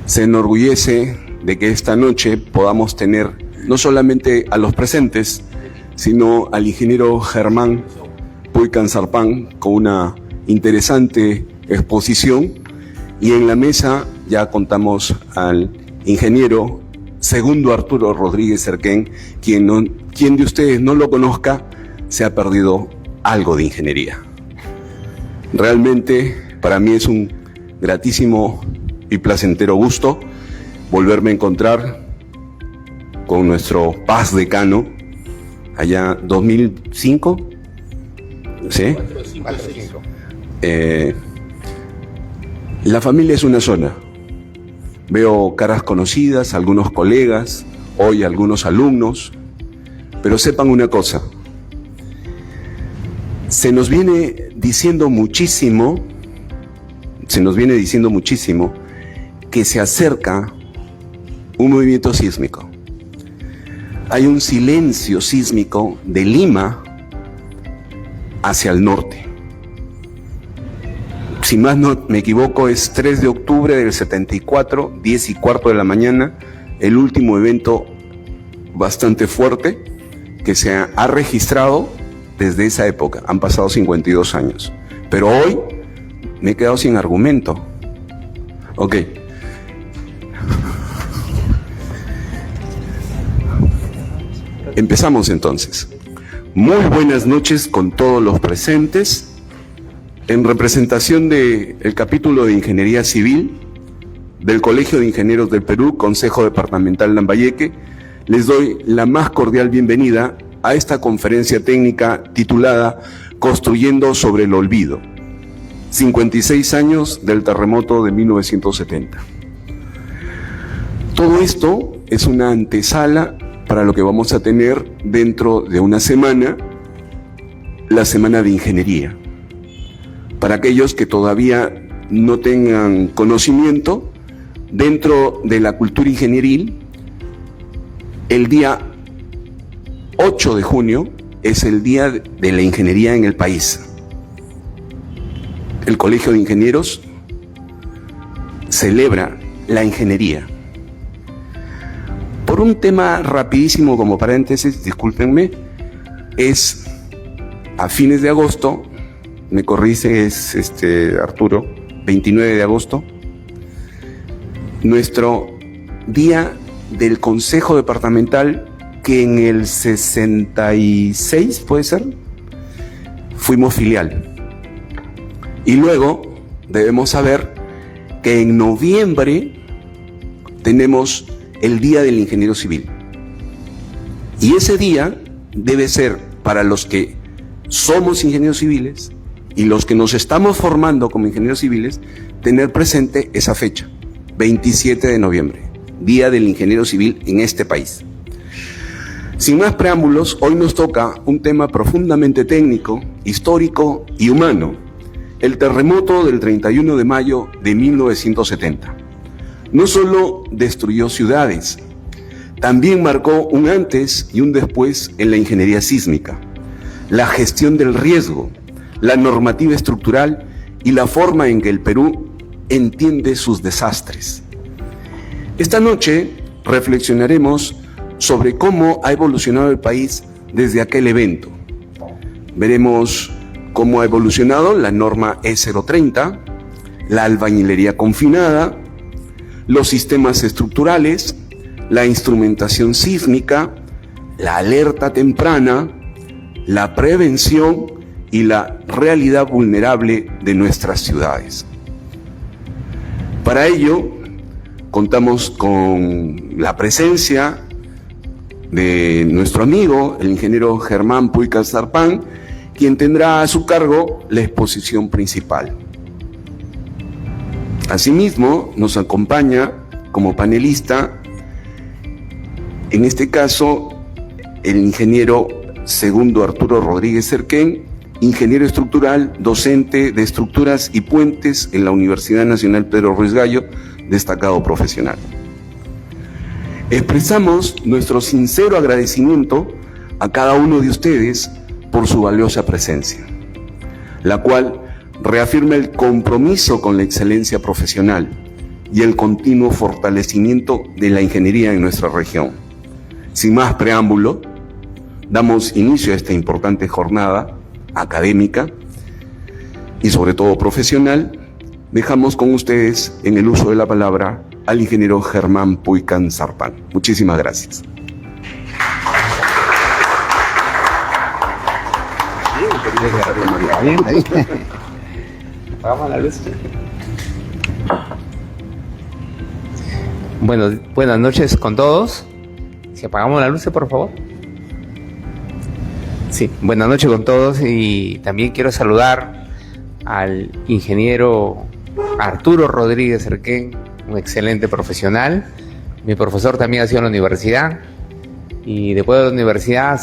Se enorgullece de que esta noche podamos tener no solamente a los presentes, sino al ingeniero Germán Puy Cansarpán con una interesante exposición, y en la mesa ya contamos al ingeniero Segundo Arturo Rodríguez Cerquén, quien de ustedes no lo conozca se ha perdido algo de ingeniería. Realmente para mí es un gratísimo y placentero gusto volverme a encontrar con nuestro Paz Decano allá 2005, ¿sí? La familia es una sola. Veo caras conocidas, algunos colegas, hoy algunos alumnos, pero sepan una cosa, se nos viene diciendo muchísimo que se acerca un movimiento sísmico. Hay un silencio sísmico de Lima hacia el norte. Si más no me equivoco, es 3 de octubre del 74, 10:15 de la mañana, el último evento bastante fuerte que se ha registrado desde esa época. Han pasado 52 años. Pero hoy me he quedado sin argumento. Ok. Empezamos entonces. Muy buenas noches con todos los presentes. En representación del capítulo de Ingeniería Civil del Colegio de Ingenieros del Perú, Consejo Departamental Lambayeque, les doy la más cordial bienvenida a esta conferencia técnica titulada Construyendo sobre el Olvido, 56 años del terremoto de 1970. Todo esto es una antesala para lo que vamos a tener dentro de una semana, la Semana de Ingeniería. Para aquellos que todavía no tengan conocimiento, dentro de la cultura ingenieril, el día 8 de junio es el Día de la Ingeniería en el país. El Colegio de Ingenieros celebra la ingeniería. Por un tema rapidísimo como paréntesis, discúlpenme, es a fines de agosto, me corrige Arturo, 29 de agosto, nuestro día del Consejo Departamental, que en el 66, puede ser, fuimos filial. Y luego debemos saber que en noviembre tenemos el Día del Ingeniero Civil. Y ese día debe ser para los que somos ingenieros civiles y los que nos estamos formando como ingenieros civiles, tener presente esa fecha, 27 de noviembre, Día del Ingeniero Civil en este país. Sin más preámbulos, hoy nos toca un tema profundamente técnico, histórico y humano: el terremoto del 31 de mayo de 1970. No solo destruyó ciudades, también marcó un antes y un después en la ingeniería sísmica, la gestión del riesgo, la normativa estructural y la forma en que el Perú entiende sus desastres. Esta noche reflexionaremos sobre cómo ha evolucionado el país desde aquel evento. Veremos cómo ha evolucionado la norma E030, la albañilería confinada, los sistemas estructurales, la instrumentación sísmica, la alerta temprana, la prevención y la realidad vulnerable de nuestras ciudades. Para ello, contamos con la presencia de nuestro amigo, el ingeniero Germán Puy Cansarpán, quien tendrá a su cargo la exposición principal. Asimismo, nos acompaña como panelista, en este caso, el ingeniero Segundo Arturo Rodríguez Cerquén, ingeniero estructural, docente de estructuras y puentes en la Universidad Nacional Pedro Ruiz Gallo, destacado profesional. Expresamos nuestro sincero agradecimiento a cada uno de ustedes por su valiosa presencia, la cual reafirma el compromiso con la excelencia profesional y el continuo fortalecimiento de la ingeniería en nuestra región. Sin más preámbulo, damos inicio a esta importante jornada académica y sobre todo profesional. Dejamos con ustedes en el uso de la palabra al ingeniero Germán Puycan Zarpán. Muchísimas gracias. Bien, ahí. Apagamos la luz. Bueno, buenas noches con todos. Si apagamos la luz, por favor. Sí, buenas noches con todos, y también quiero saludar al ingeniero Arturo Rodríguez Erquén, un excelente profesional. Mi profesor también ha sido en la universidad, y después de la universidad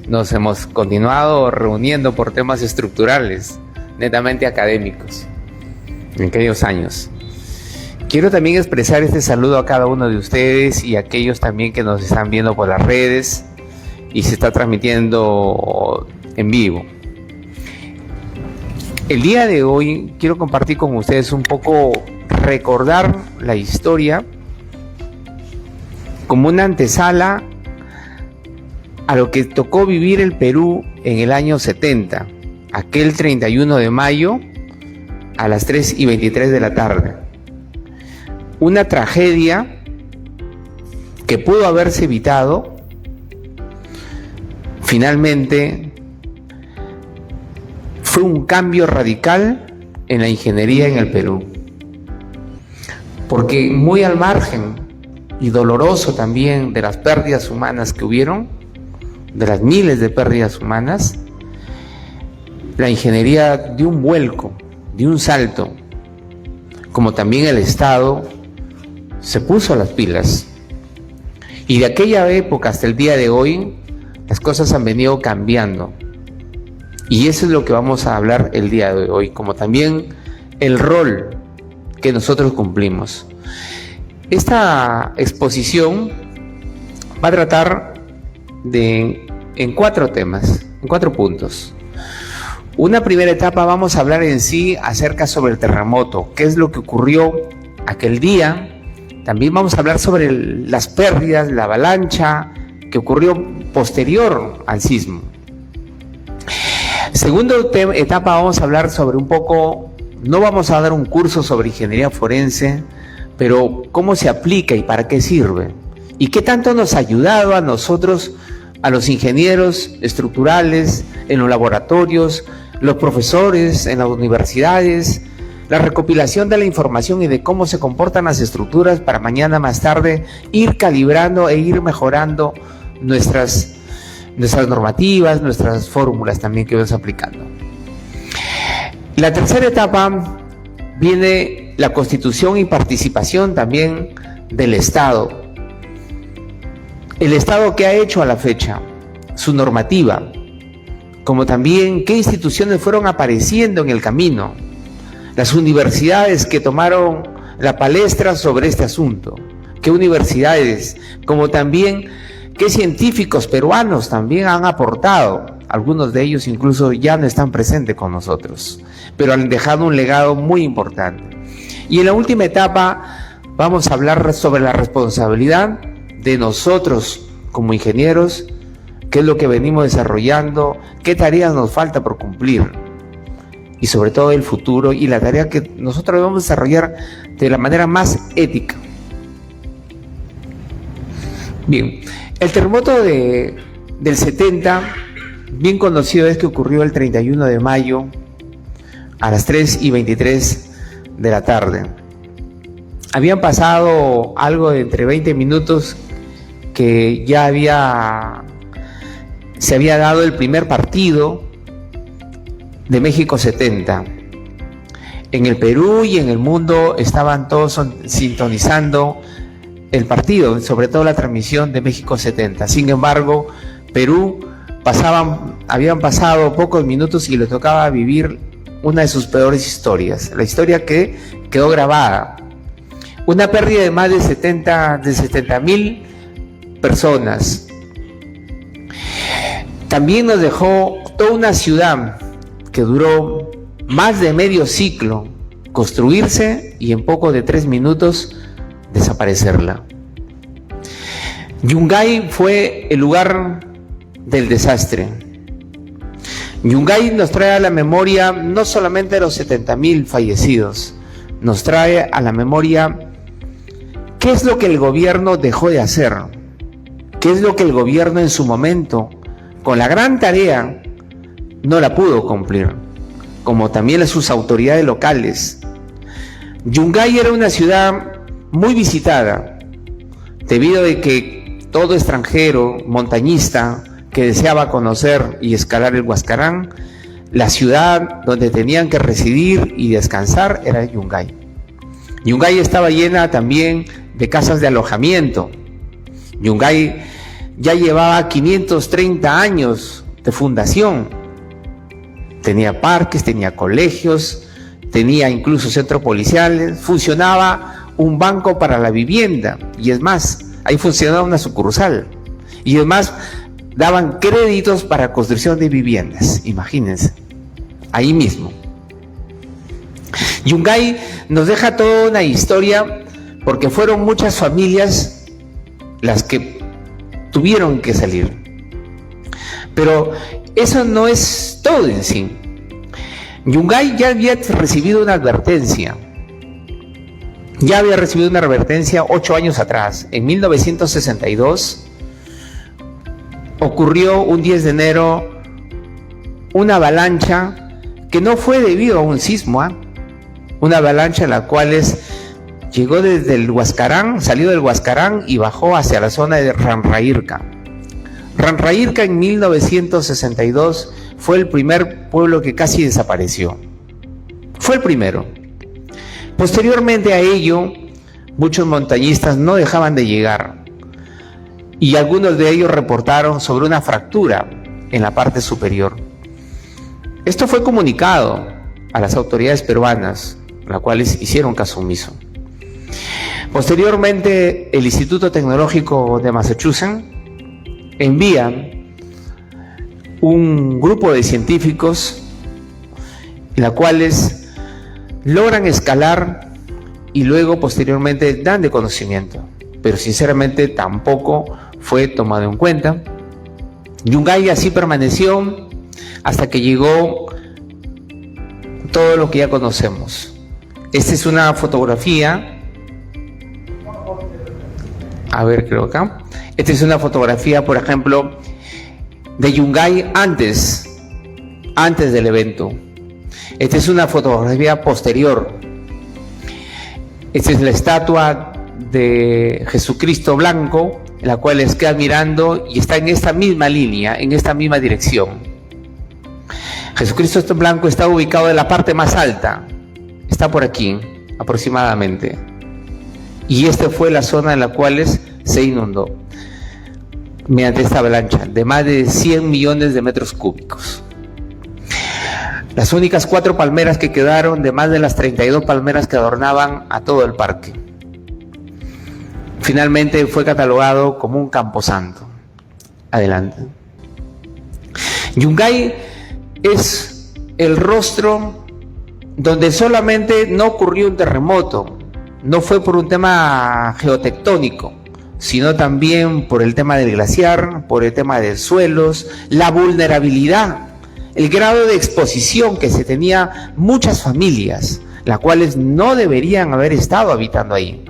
nos hemos continuado reuniendo por temas estructurales, netamente académicos, en aquellos años. Quiero también expresar este saludo a cada uno de ustedes y a aquellos también que nos están viendo por las redes y se está transmitiendo en vivo. El día de hoy quiero compartir con ustedes un poco, recordar la historia como una antesala a lo que tocó vivir el Perú en el año 70, aquel 31 de mayo a las 3:23 de la tarde. Una tragedia que pudo haberse evitado. Finalmente fue un cambio radical en la ingeniería en el Perú, porque muy al margen y doloroso también de las pérdidas humanas que hubieron, de las miles de pérdidas humanas, la ingeniería dio un vuelco, dio un salto, como también el Estado se puso las pilas. Y de aquella época hasta el día de hoy, las cosas han venido cambiando. Y eso es lo que vamos a hablar el día de hoy, como también el rol que nosotros cumplimos. Esta exposición va a tratar en 4 temas, en 4 puntos. Una primera etapa, vamos a hablar en sí acerca sobre el terremoto, qué es lo que ocurrió aquel día. También vamos a hablar sobre las pérdidas, la avalancha que ocurrió posterior al sismo. Segunda etapa, vamos a hablar sobre un poco, no vamos a dar un curso sobre ingeniería forense, pero cómo se aplica y para qué sirve. Y qué tanto nos ha ayudado a nosotros, a los ingenieros estructurales, en los laboratorios, los profesores en las universidades, la recopilación de la información y de cómo se comportan las estructuras para mañana más tarde ir calibrando e ir mejorando nuestras normativas, nuestras fórmulas también que vamos aplicando. La tercera etapa viene la constitución y participación también del Estado. El Estado, ¿qué ha hecho a la fecha? Su normativa, como también qué instituciones fueron apareciendo en el camino. Las universidades que tomaron la palestra sobre este asunto, qué universidades, como también qué científicos peruanos también han aportado. Algunos de ellos incluso ya no están presentes con nosotros, pero han dejado un legado muy importante. Y en la última etapa vamos a hablar sobre la responsabilidad de nosotros como ingenieros, qué es lo que venimos desarrollando, qué tareas nos falta por cumplir, y sobre todo el futuro y la tarea que nosotros debemos desarrollar de la manera más ética. Bien, el terremoto del 70, bien conocido es que ocurrió el 31 de mayo a las 3:23 de la tarde. Habían pasado algo de entre 20 minutos que ya se había dado el primer partido de México 70. En el Perú y en el mundo estaban todos sintonizando el partido, sobre todo la transmisión de México 70. Sin embargo, Perú habían pasado pocos minutos y le tocaba vivir una de sus peores historias, la historia que quedó grabada. Una pérdida de más de 70,000 personas. También nos dejó toda una ciudad que duró más de medio siglo construirse y en poco de 3 minutos desaparecerla. Yungay fue el lugar del desastre. Yungay nos trae a la memoria no solamente los 70.000 fallecidos, nos trae a la memoria qué es lo que el gobierno dejó de hacer, qué es lo que el gobierno en su momento, con la gran tarea, no la pudo cumplir, como también sus autoridades locales. Yungay era una ciudad muy visitada, debido a que todo extranjero, montañista, que deseaba conocer y escalar el Huascarán, la ciudad donde tenían que residir y descansar era Yungay. Yungay estaba llena también de casas de alojamiento. Yungay ya llevaba 530 años de fundación. Tenía parques, tenía colegios, tenía incluso centros policiales, funcionaba un banco para la vivienda, y es más, ahí funcionaba una sucursal, y además daban créditos para construcción de viviendas, imagínense, ahí mismo. Yungay nos deja toda una historia, porque fueron muchas familias las que tuvieron que salir. Pero eso no es todo en sí. Yungay ya había recibido una advertencia. Ya había recibido una advertencia 8 años atrás. En 1962 ocurrió un 10 de enero una avalancha que no fue debido a un sismo, una avalancha en la cual llegó desde el Huascarán, salió del Huascarán y bajó hacia la zona de Ranraírca. Ranraírca en 1962 fue el primer pueblo que casi desapareció. Fue el primero. Posteriormente a ello, muchos montañistas no dejaban de llegar, y algunos de ellos reportaron sobre una fractura en la parte superior. Esto fue comunicado a las autoridades peruanas, las cuales hicieron caso omiso. Posteriormente, el Instituto Tecnológico de Massachusetts envía un grupo de científicos, los cuales logran escalar y luego posteriormente dan de conocimiento, pero sinceramente tampoco fue tomado en cuenta. Yungay así permaneció hasta que llegó todo lo que ya conocemos. Esta es una fotografía. A ver, creo acá. Esta es una fotografía, por ejemplo, de Yungay antes del evento. Esta es una fotografía posterior. Esta es la estatua de Jesucristo blanco, en la cual les queda mirando y está en esta misma línea, en esta misma dirección. Jesucristo blanco está ubicado en la parte más alta, está por aquí aproximadamente, y esta fue la zona en la cual se inundó mediante esta avalancha de más de 100 millones de metros cúbicos. Las únicas 4 palmeras que quedaron de más de las 32 palmeras que adornaban a todo el parque. Finalmente fue catalogado como un camposanto. Adelante. Yungay es el rostro donde solamente no ocurrió un terremoto, no fue por un tema geotectónico, sino también por el tema del glaciar, por el tema de suelos, la vulnerabilidad, el grado de exposición que se tenía muchas familias, las cuales no deberían haber estado habitando ahí.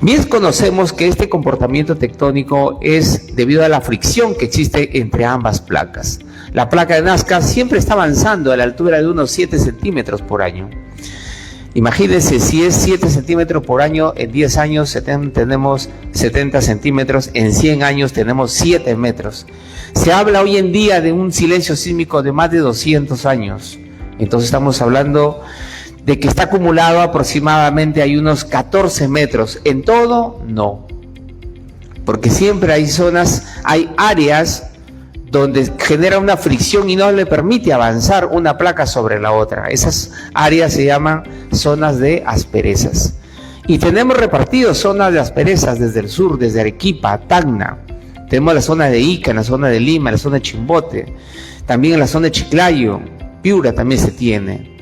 Bien conocemos que este comportamiento tectónico es debido a la fricción que existe entre ambas placas. La placa de Nazca siempre está avanzando a la altura de unos 7 centímetros por año. Imagínense, si es 7 centímetros por año, en 10 años tenemos 70 centímetros, en 100 años tenemos 7 metros. Se habla hoy en día de un silencio sísmico de más de 200 años. Entonces estamos hablando de que está acumulado aproximadamente hay unos 14 metros. En todo, no. Porque siempre hay zonas, hay áreas donde genera una fricción y no le permite avanzar una placa sobre la otra. Esas áreas se llaman zonas de asperezas. Y tenemos repartidos zonas de asperezas desde el sur, desde Arequipa, Tacna. Tenemos la zona de Ica, en la zona de Lima, la zona de Chimbote. También en la zona de Chiclayo, Piura también se tiene.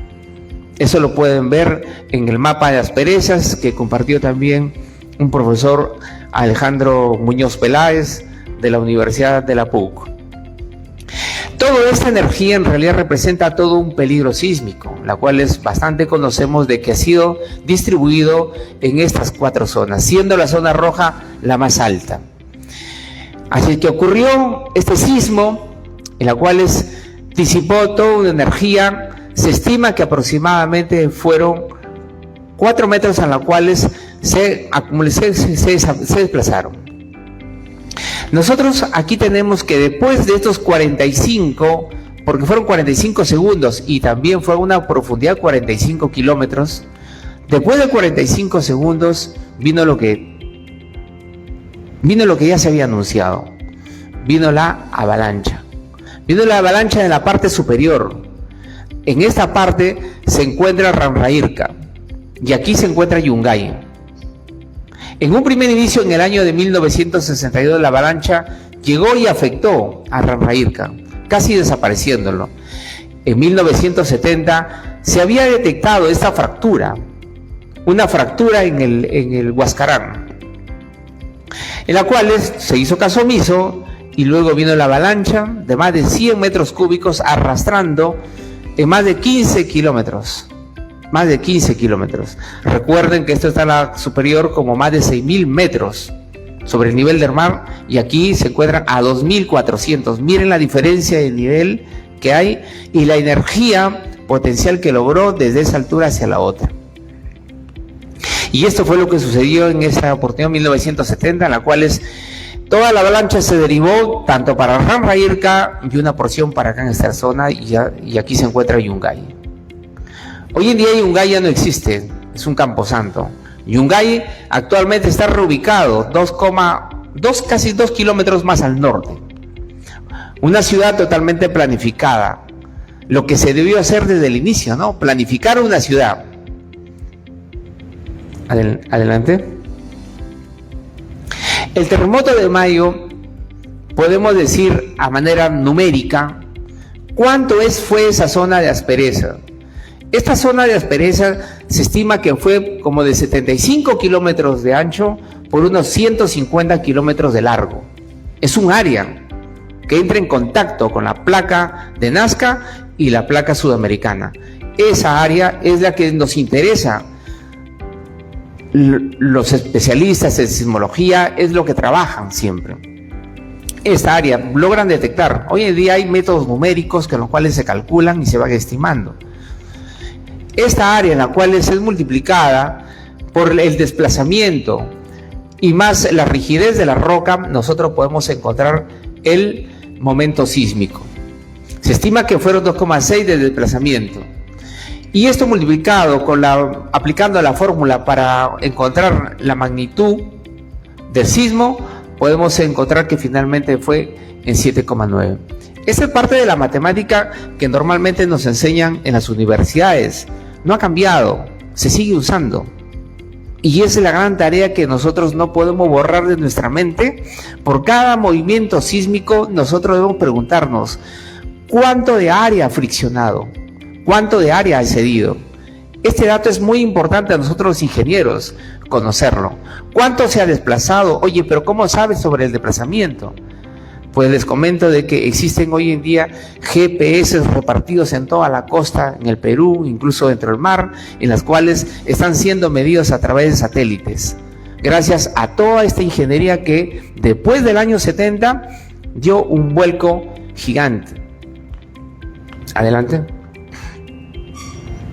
Eso lo pueden ver en el mapa de asperezas que compartió también un profesor, Alejandro Muñoz Peláez, de la Universidad de la PUC. Toda esta energía en realidad representa todo un peligro sísmico, la cual es bastante conocemos de que ha sido distribuido en estas 4 zonas, siendo la zona roja la más alta. Así que ocurrió este sismo, en la cual disipó toda una energía. Se estima que aproximadamente fueron 4 metros a los cuales se desplazaron. Nosotros aquí tenemos que después de estos 45, porque fueron 45 segundos y también fue a una profundidad de 45 kilómetros, después de 45 segundos vino lo que ya se había anunciado. Vino la avalancha. Vino la avalancha en la parte superior. En esta parte se encuentra Ranrairca y aquí se encuentra Yungay. En un primer inicio, en el año de 1962, la avalancha llegó y afectó a Ranrairca, casi desapareciéndolo. En 1970 se había detectado esta fractura, una fractura en el Huascarán, en la cual se hizo caso omiso y luego vino la avalancha de más de 100 metros cúbicos arrastrando en más de 15 kilómetros. Más de 15 kilómetros. Recuerden que esto está a la superior como más de 6.000 metros sobre el nivel del mar y aquí se encuentran a 2.400. Miren la diferencia de nivel que hay y la energía potencial que logró desde esa altura hacia la otra. Y esto fue lo que sucedió en esa oportunidad en 1970, en la cual toda la avalancha se derivó tanto para Ranrairca y una porción para acá en esta zona y aquí se encuentra Yungay. Hoy en día Yungay ya no existe, es un camposanto. Yungay actualmente está reubicado casi 2 kilómetros más al norte. Una ciudad totalmente planificada, lo que se debió hacer desde el inicio, ¿no? Planificar una ciudad. Adelante. El terremoto de mayo, podemos decir a manera numérica, ¿cuánto fue esa zona de aspereza? Esta zona de aspereza se estima que fue como de 75 kilómetros de ancho por unos 150 kilómetros de largo. Es un área que entra en contacto con la placa de Nazca y la placa sudamericana. Esa área es la que nos interesa. Los especialistas en sismología es lo que trabajan siempre. Esta área logran detectar. Hoy en día hay métodos numéricos con los cuales se calculan y se van estimando. Esta área en la cual es multiplicada por el desplazamiento y más la rigidez de la roca, nosotros podemos encontrar el momento sísmico. Se estima que fueron 2,6 de desplazamiento. Y esto multiplicado aplicando la fórmula para encontrar la magnitud del sismo, podemos encontrar que finalmente fue en 7,9. Esta es parte de la matemática que normalmente nos enseñan en las universidades. No ha cambiado, se sigue usando. Y esa es la gran tarea que nosotros no podemos borrar de nuestra mente. Por cada movimiento sísmico, nosotros debemos preguntarnos, ¿cuánto de área ha friccionado? ¿Cuánto de área ha cedido? Este dato es muy importante a nosotros los ingenieros conocerlo. ¿Cuánto se ha desplazado? Oye, pero ¿cómo sabes sobre el desplazamiento? Pues les comento de que existen hoy en día GPS repartidos en toda la costa, en el Perú, incluso dentro del mar, en las cuales están siendo medidos a través de satélites. Gracias a toda esta ingeniería que después del año 70 dio un vuelco gigante. Adelante.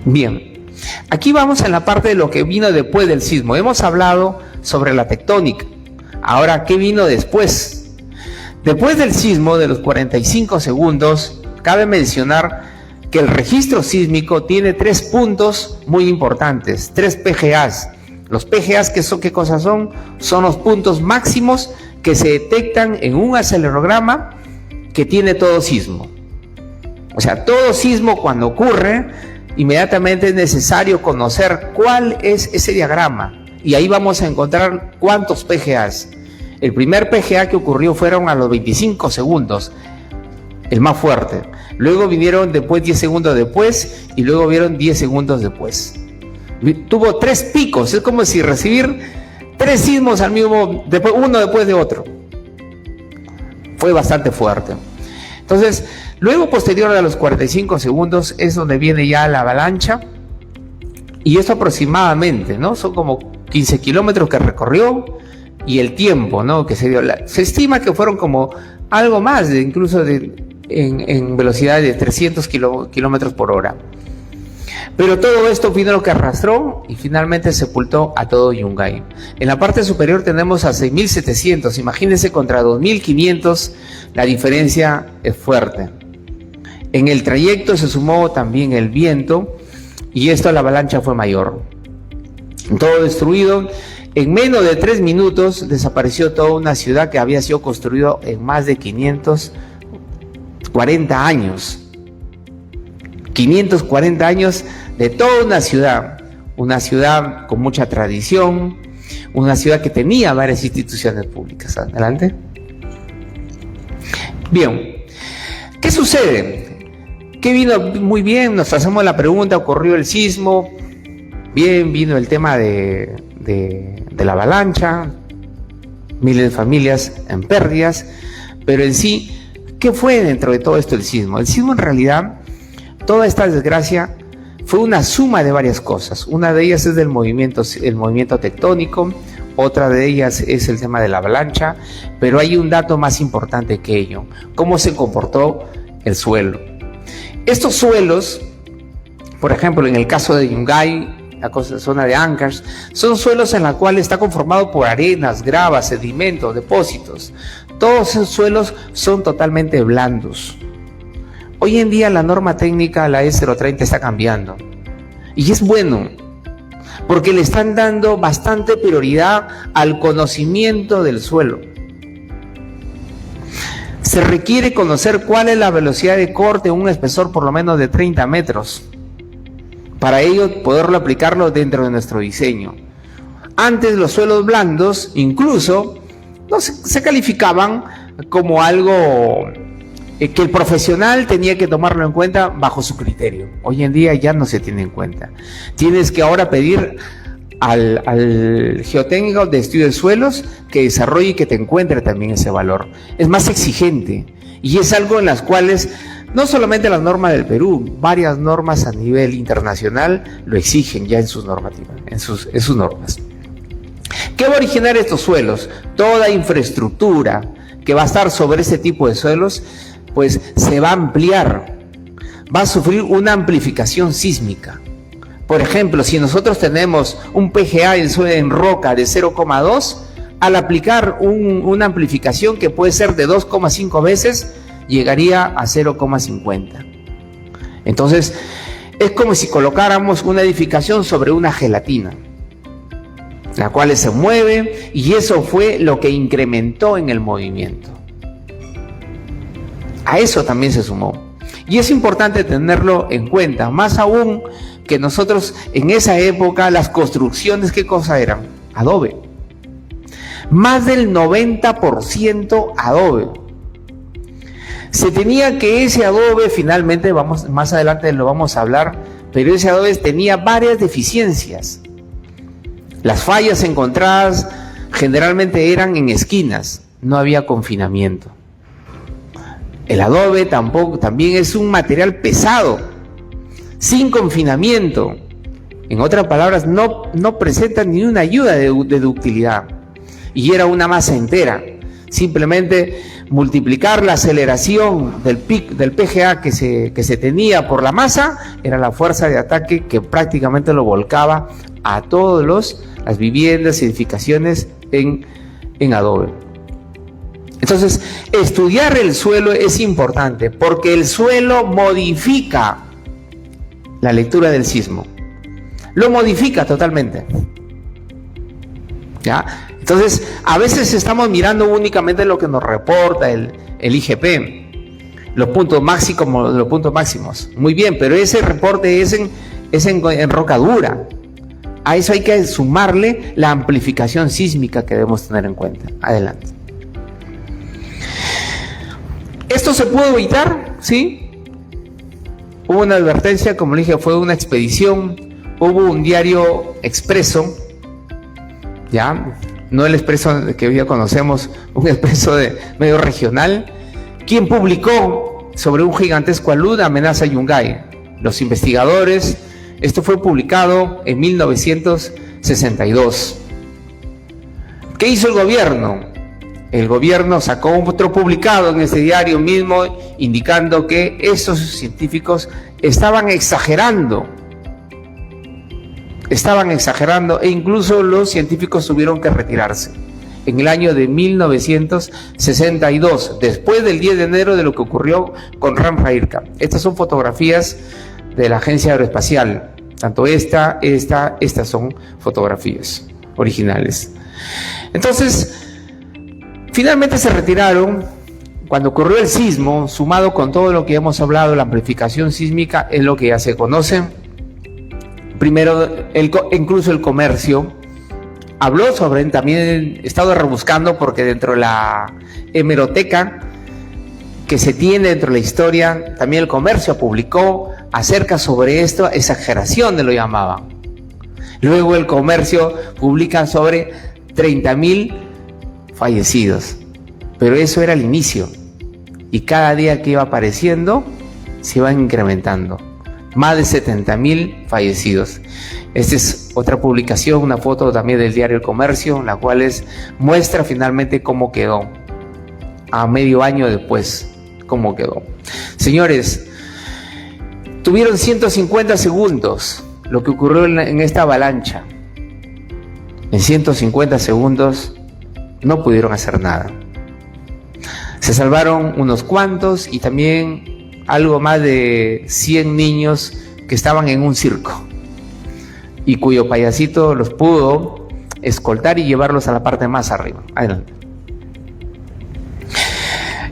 Bien, aquí vamos en la parte de lo que vino después del sismo. Hemos hablado sobre la tectónica. Ahora, ¿qué vino después? Después del sismo de los 45 segundos, cabe mencionar que el registro sísmico tiene 3 puntos muy importantes, 3 PGAs. Los PGAs, ¿qué cosas son? Son los puntos máximos que se detectan en un acelerograma que tiene todo sismo. O sea, todo sismo cuando ocurre, inmediatamente es necesario conocer cuál es ese diagrama. Y ahí vamos a encontrar cuántos PGAs. El primer PGA que ocurrió fueron a los 25 segundos. el más fuerte. Luego vinieron después 10 segundos después y luego vieron 10 segundos después. Tuvo 3 picos, es como si recibir 3 sismos al mismo, uno después de otro. Fue bastante fuerte. Entonces, luego posterior a los 45 segundos es donde viene ya la avalancha. Y esto aproximadamente, ¿no? Son como 15 kilómetros que recorrió y el tiempo, ¿no? Que se dio. Se estima que fueron como algo más, en velocidad de 300 kilómetros por hora. Pero todo esto vino lo que arrastró y finalmente sepultó a todo Yungay. En la parte superior tenemos a 6.700, imagínense contra 2.500, la diferencia es fuerte. En el trayecto se sumó también el viento y esto, la avalancha fue mayor. Todo destruido. En menos de 3 minutos desapareció toda una ciudad que había sido construida en más de 540 años. 540 años de toda una ciudad con mucha tradición, una ciudad que tenía varias instituciones públicas. Adelante. Bien, ¿qué sucede? ¿Qué vino? Muy bien, nos hacemos la pregunta, ocurrió el sismo, bien, vino el tema de la avalancha, miles de familias en pérdidas, pero en sí, ¿qué fue dentro de todo esto el sismo? El sismo en realidad, toda esta desgracia fue una suma de varias cosas. Una de ellas es el movimiento tectónico, otra de ellas es el tema de la avalancha, pero hay un dato más importante que ello: cómo se comportó el suelo. Estos suelos, por ejemplo, en el caso de Yungay, la zona de Ancash, son suelos en la cual está conformado por arenas, gravas, sedimentos, depósitos. Todos esos suelos son totalmente blandos. Hoy en día la norma técnica, la E030, está cambiando. Y es bueno, porque le están dando bastante prioridad al conocimiento del suelo. Se requiere conocer cuál es la velocidad de corte en un espesor por lo menos de 30 metros. Para ello, poderlo aplicarlo dentro de nuestro diseño. Antes, los suelos blandos, incluso, no se calificaban como algo que el profesional tenía que tomarlo en cuenta bajo su criterio. Hoy en día ya no se tiene en cuenta. Tienes que ahora pedir al geotécnico de estudio de suelos que desarrolle y que te encuentre también ese valor. Es más exigente y es algo en las cuales no solamente las normas del Perú, varias normas a nivel internacional lo exigen ya en sus normativas, en sus normas. ¿Qué va a originar estos suelos? Toda infraestructura que va a estar sobre ese tipo de suelos, pues se va a ampliar, va a sufrir una amplificación sísmica. Por ejemplo, si nosotros tenemos un PGA en roca de 0,2, al aplicar una amplificación que puede ser de 2,5 veces, llegaría a 0,50. Entonces, es como si colocáramos una edificación sobre una gelatina, la cual se mueve, y eso fue lo que incrementó en el movimiento. A eso también se sumó. Y es importante tenerlo en cuenta, más aún que nosotros en esa época las construcciones, ¿qué cosa eran? Adobe. Más del 90% adobe. Se tenía que ese adobe, finalmente, más adelante lo vamos a hablar, pero ese adobe tenía varias deficiencias. Las fallas encontradas generalmente eran en esquinas, no había confinamiento. El adobe también es un material pesado, sin confinamiento. En otras palabras, no presenta ni una ayuda de ductilidad. Y era una masa entera. Simplemente multiplicar la aceleración del PGA que se tenía por la masa era la fuerza de ataque que prácticamente lo volcaba a todas las viviendas y edificaciones en adobe. Entonces, estudiar el suelo es importante porque el suelo modifica la lectura del sismo. Lo modifica totalmente. ¿Ya? Entonces, a veces estamos mirando únicamente lo que nos reporta el IGP, los puntos máximos. Muy bien, pero ese reporte es en roca dura. A eso hay que sumarle la amplificación sísmica que debemos tener en cuenta. Adelante. ¿Esto se pudo evitar? Sí. Hubo una advertencia, como le dije, fue una expedición, hubo un diario Expreso, ya, no el Expreso que hoy ya conocemos, un Expreso de medio regional, quien publicó sobre un gigantesco alud amenaza a Yungay. Los investigadores, esto fue publicado en 1962. ¿Qué hizo el gobierno? El gobierno sacó otro publicado en ese diario mismo indicando que esos científicos estaban exagerando e incluso los científicos tuvieron que retirarse. En el año de 1962, después del 10 de enero de lo que ocurrió con Ramjairka. Estas son fotografías de la Agencia Aeroespacial. Tanto estas son fotografías originales. Entonces, finalmente se retiraron. Cuando ocurrió el sismo, sumado con todo lo que hemos hablado, la amplificación sísmica es lo que ya se conoce. Primero, incluso el comercio habló sobre, también he estado rebuscando porque dentro de la hemeroteca que se tiene dentro de la historia, también el comercio publicó acerca sobre esto, exageración de lo llamaban. Luego el comercio publica sobre 30.000 fallecidos, pero eso era el inicio y cada día que iba apareciendo se iban incrementando, más de 70.000 fallecidos. Esta es otra publicación, una foto también del diario El Comercio, la cual muestra finalmente cómo quedó a medio año después, cómo quedó. Señores, tuvieron 150 segundos lo que ocurrió en esta avalancha. En 150 segundos no pudieron hacer nada. Se salvaron unos cuantos y también algo más de 100 niños que estaban en un circo y cuyo payasito los pudo escoltar y llevarlos a la parte más arriba. Adelante.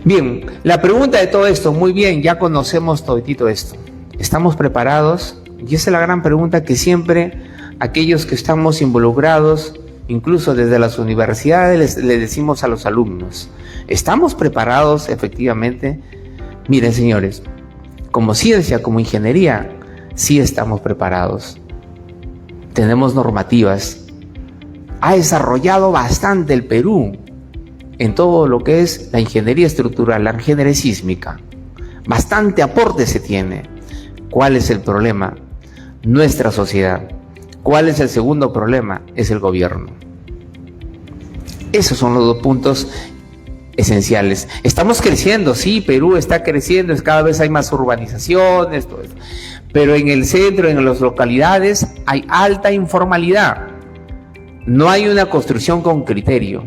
Bien, la pregunta de todo esto, muy bien, ya conocemos toditito esto. ¿Estamos preparados? Y esa es la gran pregunta que siempre aquellos que estamos involucrados, incluso desde las universidades, les decimos a los alumnos. ¿Estamos preparados efectivamente? Miren, señores, como ciencia, como ingeniería, sí estamos preparados. Tenemos normativas. Ha desarrollado bastante el Perú en todo lo que es la ingeniería estructural, la ingeniería sísmica. Bastante aporte se tiene. ¿Cuál es el problema? Nuestra sociedad. ¿Cuál es el segundo problema? Es el gobierno. Esos son los dos puntos esenciales. Estamos creciendo, sí, Perú está creciendo, cada vez hay más urbanizaciones, todo eso. Pero en el centro, en las localidades, hay alta informalidad. No hay una construcción con criterio.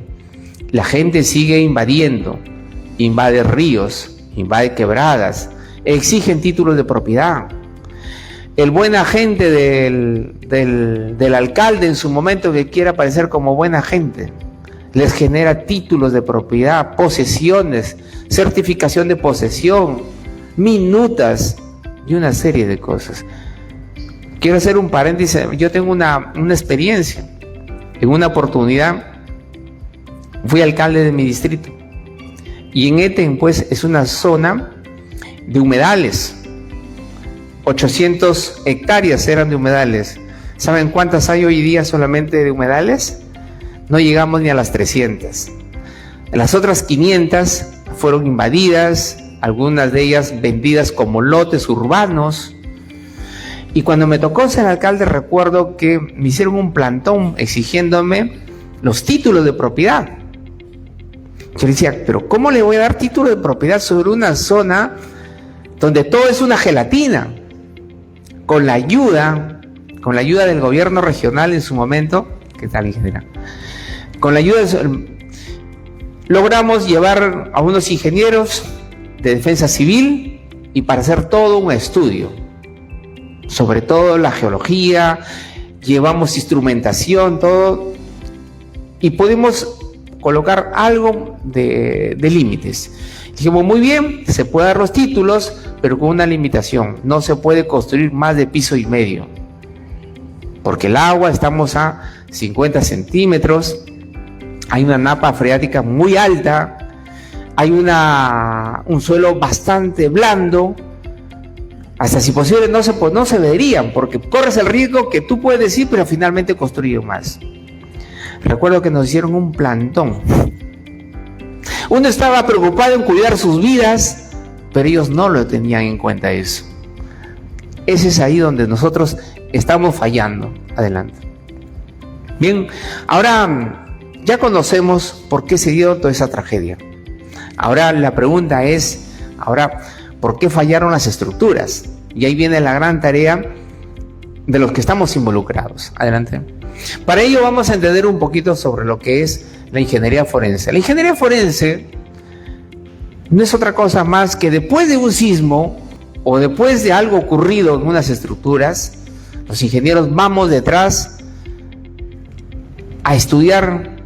La gente sigue invadiendo, invade ríos, invade quebradas, exigen títulos de propiedad. El buen agente del alcalde en su momento que quiera aparecer como buen agente, les genera títulos de propiedad, posesiones, certificación de posesión, minutas y una serie de cosas. Quiero hacer un paréntesis. Yo tengo una experiencia. En una oportunidad fui alcalde de mi distrito y en Eten, pues, es una zona de humedales. 800 hectáreas eran de humedales. ¿Saben cuántas hay hoy día solamente de humedales? No llegamos ni a las 300. Las otras 500 fueron invadidas, algunas de ellas vendidas como lotes urbanos. Y cuando me tocó ser alcalde, recuerdo que me hicieron un plantón exigiéndome los títulos de propiedad. Yo decía, pero ¿cómo le voy a dar título de propiedad sobre una zona donde todo es una gelatina? Con la ayuda del gobierno regional en su momento, ¿qué tal, ingeniera? Con la ayuda logramos llevar a unos ingenieros de defensa civil y para hacer todo un estudio, sobre todo la geología, llevamos instrumentación, todo, y pudimos colocar algo de límites. Dijimos, muy bien, se puede dar los títulos, pero con una limitación. No se puede construir más de piso y medio. Porque el agua, estamos a 50 centímetros, hay una napa freática muy alta, hay un suelo bastante blando, hasta si posible no se verían, porque corres el riesgo que tú puedes ir, pero finalmente construir más. Recuerdo que nos hicieron un plantón. Uno estaba preocupado en cuidar sus vidas, pero ellos no lo tenían en cuenta eso. Ese es ahí donde nosotros estamos fallando. Adelante. Bien, ahora ya conocemos por qué se dio toda esa tragedia. Ahora la pregunta es, ¿por qué fallaron las estructuras? Y ahí viene la gran tarea de los que estamos involucrados. Adelante. Para ello vamos a entender un poquito sobre lo que es la ingeniería forense. La ingeniería forense no es otra cosa más que después de un sismo o después de algo ocurrido en unas estructuras, los ingenieros vamos detrás a estudiar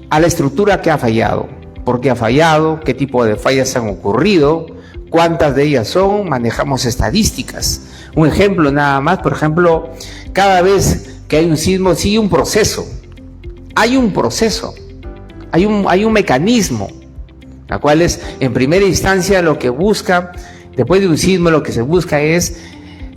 a la estructura que ha fallado. ¿Por qué ha fallado? ¿Qué tipo de fallas han ocurrido? ¿Cuántas de ellas son? Manejamos estadísticas. Un ejemplo nada más, por ejemplo, cada vez que hay un sismo sigue un proceso. Hay un proceso, hay un mecanismo, la cual es, en primera instancia, lo que busca, después de un sismo, lo que se busca es,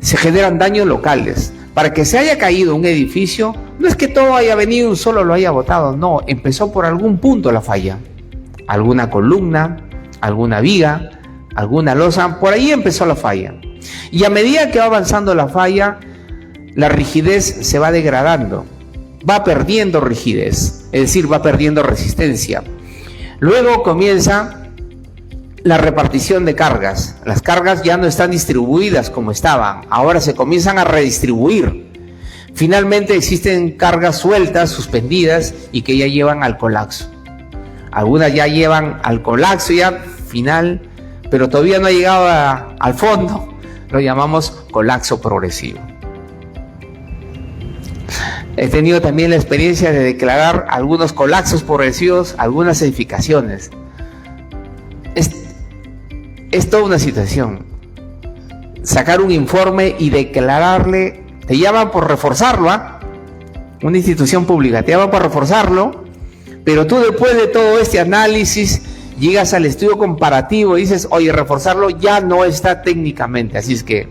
se generan daños locales. Para que se haya caído un edificio, no es que todo haya venido un solo lo haya botado, no, empezó por algún punto la falla. Alguna columna, alguna viga, alguna losa, por ahí empezó la falla. Y a medida que va avanzando la falla, la rigidez se va degradando, va perdiendo rigidez, es decir, va perdiendo resistencia. Luego comienza la repartición de cargas. Las cargas ya no están distribuidas como estaban, ahora se comienzan a redistribuir. Finalmente existen cargas sueltas, suspendidas y que ya llevan al colapso. Algunas ya llevan al colapso ya final, pero todavía no ha llegado al fondo. Lo llamamos colapso progresivo. He tenido también la experiencia de declarar algunos colapsos progresivos, algunas edificaciones. Es toda una situación. Sacar un informe y declararle, te llaman por reforzarlo, una institución pública, te llaman por reforzarlo, pero tú después de todo este análisis llegas al estudio comparativo y dices, oye, reforzarlo ya no está técnicamente, así es que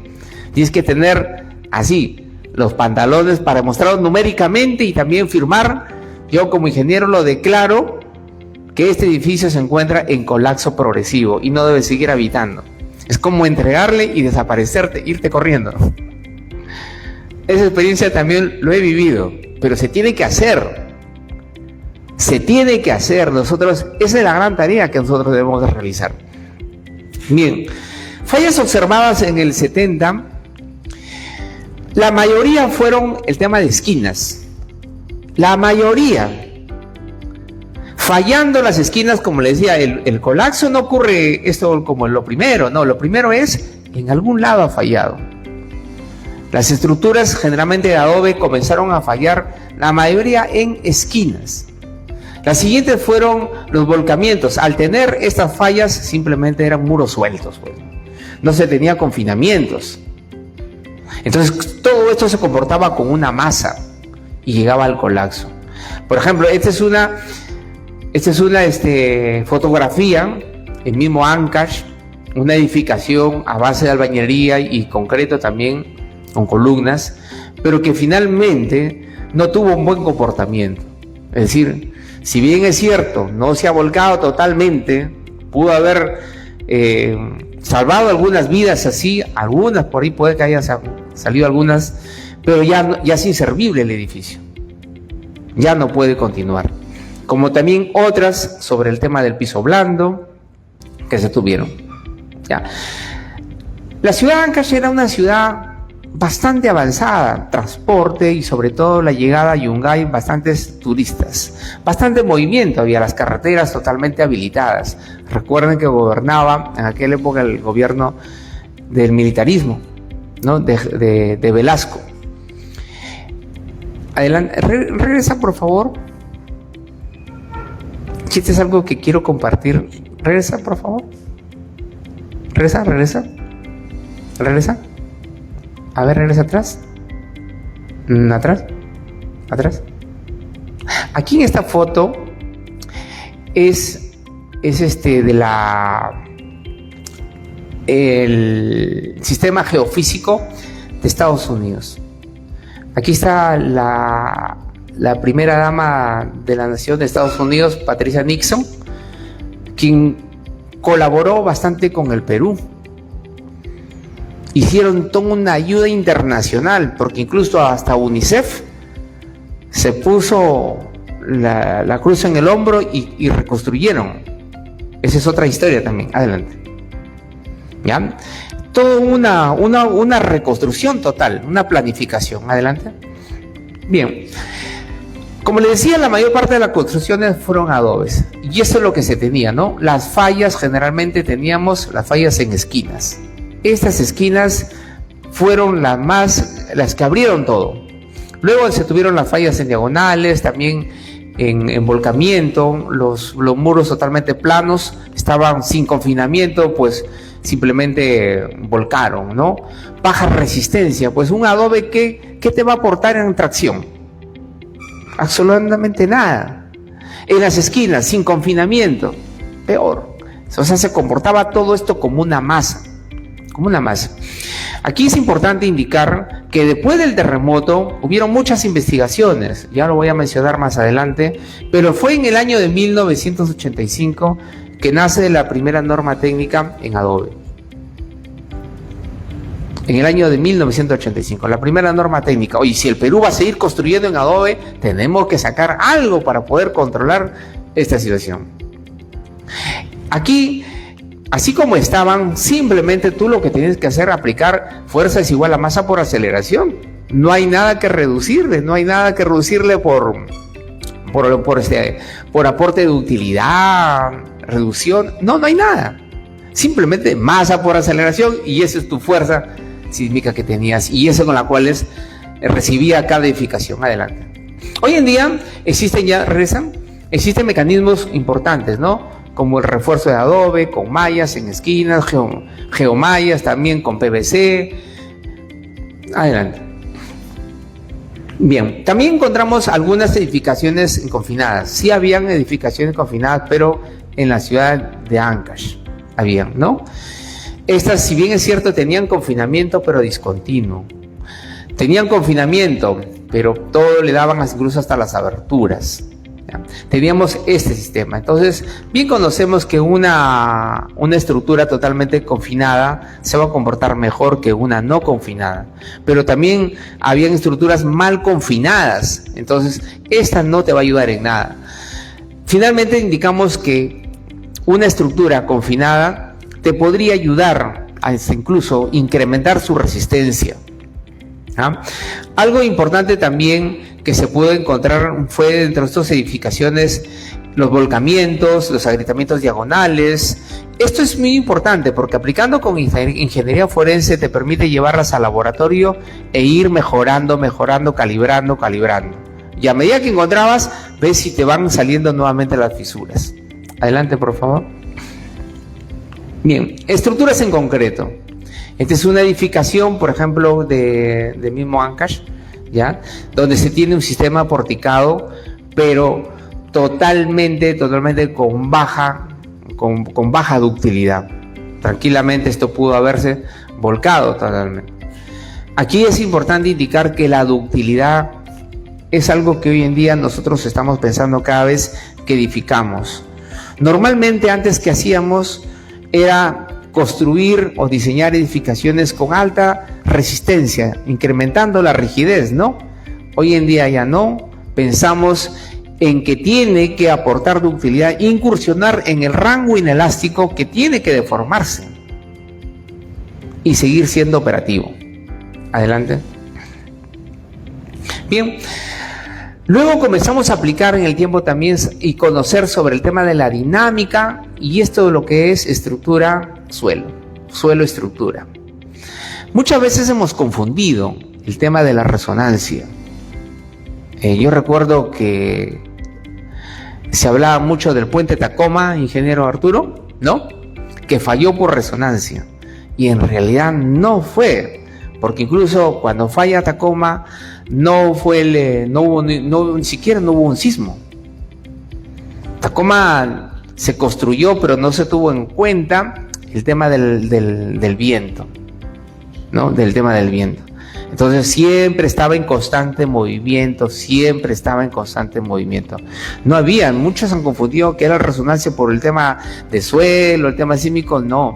tienes que tener así los pantalones para demostrarlo numéricamente y también firmar. Yo como ingeniero lo declaro que este edificio se encuentra en colapso progresivo y no debe seguir habitando. Es como entregarle y desaparecerte, irte corriendo. Esa experiencia también lo he vivido, pero se tiene que hacer. Se tiene que hacer. Nosotros, esa es la gran tarea que nosotros debemos de realizar. Bien, fallas observadas en el 70, la mayoría fueron el tema de esquinas. La mayoría. Fallando las esquinas, como les decía, el colapso no ocurre esto como lo primero, no, lo primero es en algún lado ha fallado. Las estructuras generalmente de adobe comenzaron a fallar, la mayoría en esquinas. Las siguientes fueron los volcamientos. Al tener estas fallas simplemente eran muros sueltos, pues. No se tenía confinamientos. Entonces todo esto se comportaba como una masa y llegaba al colapso. Por ejemplo, esta es una fotografía, el mismo Ancash, una edificación a base de albañilería y concreto también, con columnas, pero que finalmente no tuvo un buen comportamiento. Es decir, si bien es cierto, no se ha volcado totalmente, pudo haber salvado algunas vidas así, algunas por ahí puede que hayan salido algunas, pero ya es inservible el edificio, ya no puede continuar. Como también otras sobre el tema del piso blando que se tuvieron. Ya. La ciudad de Ancash era una ciudad bastante avanzada, transporte y sobre todo la llegada a Yungay, bastantes turistas, bastante movimiento, había las carreteras totalmente habilitadas. Recuerden que gobernaba en aquella época el gobierno del militarismo, ¿no? de Velasco. Adelante, regresa por favor. Este es algo que quiero compartir. Regresa, por favor. Regresa. A ver, regresa atrás. Atrás. Aquí en esta foto es es el sistema geofísico de Estados Unidos. Aquí está la primera dama de la nación de Estados Unidos, Patricia Nixon, quien colaboró bastante con el Perú. Hicieron toda una ayuda internacional, porque incluso hasta UNICEF se puso la cruz en el hombro y reconstruyeron. Esa es otra historia también. Adelante. ¿Ya? Toda una reconstrucción total, una planificación. Adelante. Bien. Como les decía, la mayor parte de las construcciones fueron adobes. Y eso es lo que se tenía, ¿no? Las fallas, generalmente teníamos las fallas en esquinas. Estas esquinas fueron las que abrieron todo. Luego se tuvieron las fallas en diagonales, también en volcamiento, los muros totalmente planos, estaban sin confinamiento, pues simplemente volcaron, ¿no? Baja resistencia, pues un adobe, ¿qué te va a aportar en tracción? Absolutamente nada. En las esquinas, sin confinamiento, peor. O sea, se comportaba todo esto como una masa. Aquí es importante indicar que después del terremoto hubieron muchas investigaciones, ya lo voy a mencionar más adelante, pero fue en el año de 1985 que nace la primera norma técnica en adobe. En el año de 1985, la primera norma técnica. Oye, si el Perú va a seguir construyendo en adobe, tenemos que sacar algo para poder controlar esta situación. Aquí, así como estaban, simplemente tú lo que tienes que hacer es aplicar fuerza es igual a masa por aceleración. No hay nada que reducirle, por aporte de utilidad, reducción. No hay nada. Simplemente masa por aceleración, y esa es tu fuerza sísmica que tenías, y eso con la cual recibía cada edificación. Adelante. Hoy en día existen mecanismos importantes, ¿no? Como el refuerzo de adobe, con mallas en esquinas, geomallas también con PVC. Adelante. Bien, también encontramos algunas edificaciones confinadas. Sí habían edificaciones confinadas, pero en la ciudad de Ancash habían, ¿no? Estas, si bien es cierto, tenían confinamiento, pero discontinuo. Tenían confinamiento, pero todo le daban incluso hasta las aberturas. Teníamos este sistema. Entonces, bien conocemos que una estructura totalmente confinada se va a comportar mejor que una no confinada. Pero también habían estructuras mal confinadas. Entonces, esta no te va a ayudar en nada. Finalmente, indicamos que una estructura confinada te podría ayudar a incluso incrementar su resistencia. Algo importante también que se pudo encontrar fue dentro de estas edificaciones los volcamientos, los agrietamientos diagonales. Esto es muy importante porque aplicando con ingeniería forense te permite llevarlas al laboratorio e ir mejorando, calibrando. Y a medida que encontrabas, ves si te van saliendo nuevamente las fisuras. Adelante, por favor. Bien, estructuras en concreto. Esta es una edificación, por ejemplo, de mismo Ancash, ¿ya? Donde se tiene un sistema porticado, pero totalmente con baja ductilidad. Tranquilamente esto pudo haberse volcado totalmente. Aquí es importante indicar que la ductilidad es algo que hoy en día nosotros estamos pensando cada vez que edificamos. Normalmente antes que hacíamos era construir o diseñar edificaciones con alta resistencia, incrementando la rigidez, ¿no? Hoy en día ya no, pensamos en que tiene que aportar ductilidad, incursionar en el rango inelástico que tiene que deformarse y seguir siendo operativo. Adelante. Bien. Luego comenzamos a aplicar en el tiempo también y conocer sobre el tema de la dinámica y esto de lo que es estructura, suelo-estructura. Muchas veces hemos confundido el tema de la resonancia. Yo recuerdo que se hablaba mucho del puente Tacoma, ingeniero Arturo, ¿no? Que falló por resonancia. Y en realidad no fue, porque incluso cuando falla Tacoma, ni siquiera hubo un sismo. Tacoma se construyó, pero no se tuvo en cuenta el tema del viento, ¿no? Del tema del viento. Entonces siempre estaba en constante movimiento, No había, muchos han confundido que era resonancia por el tema de suelo, el tema sísmico, no.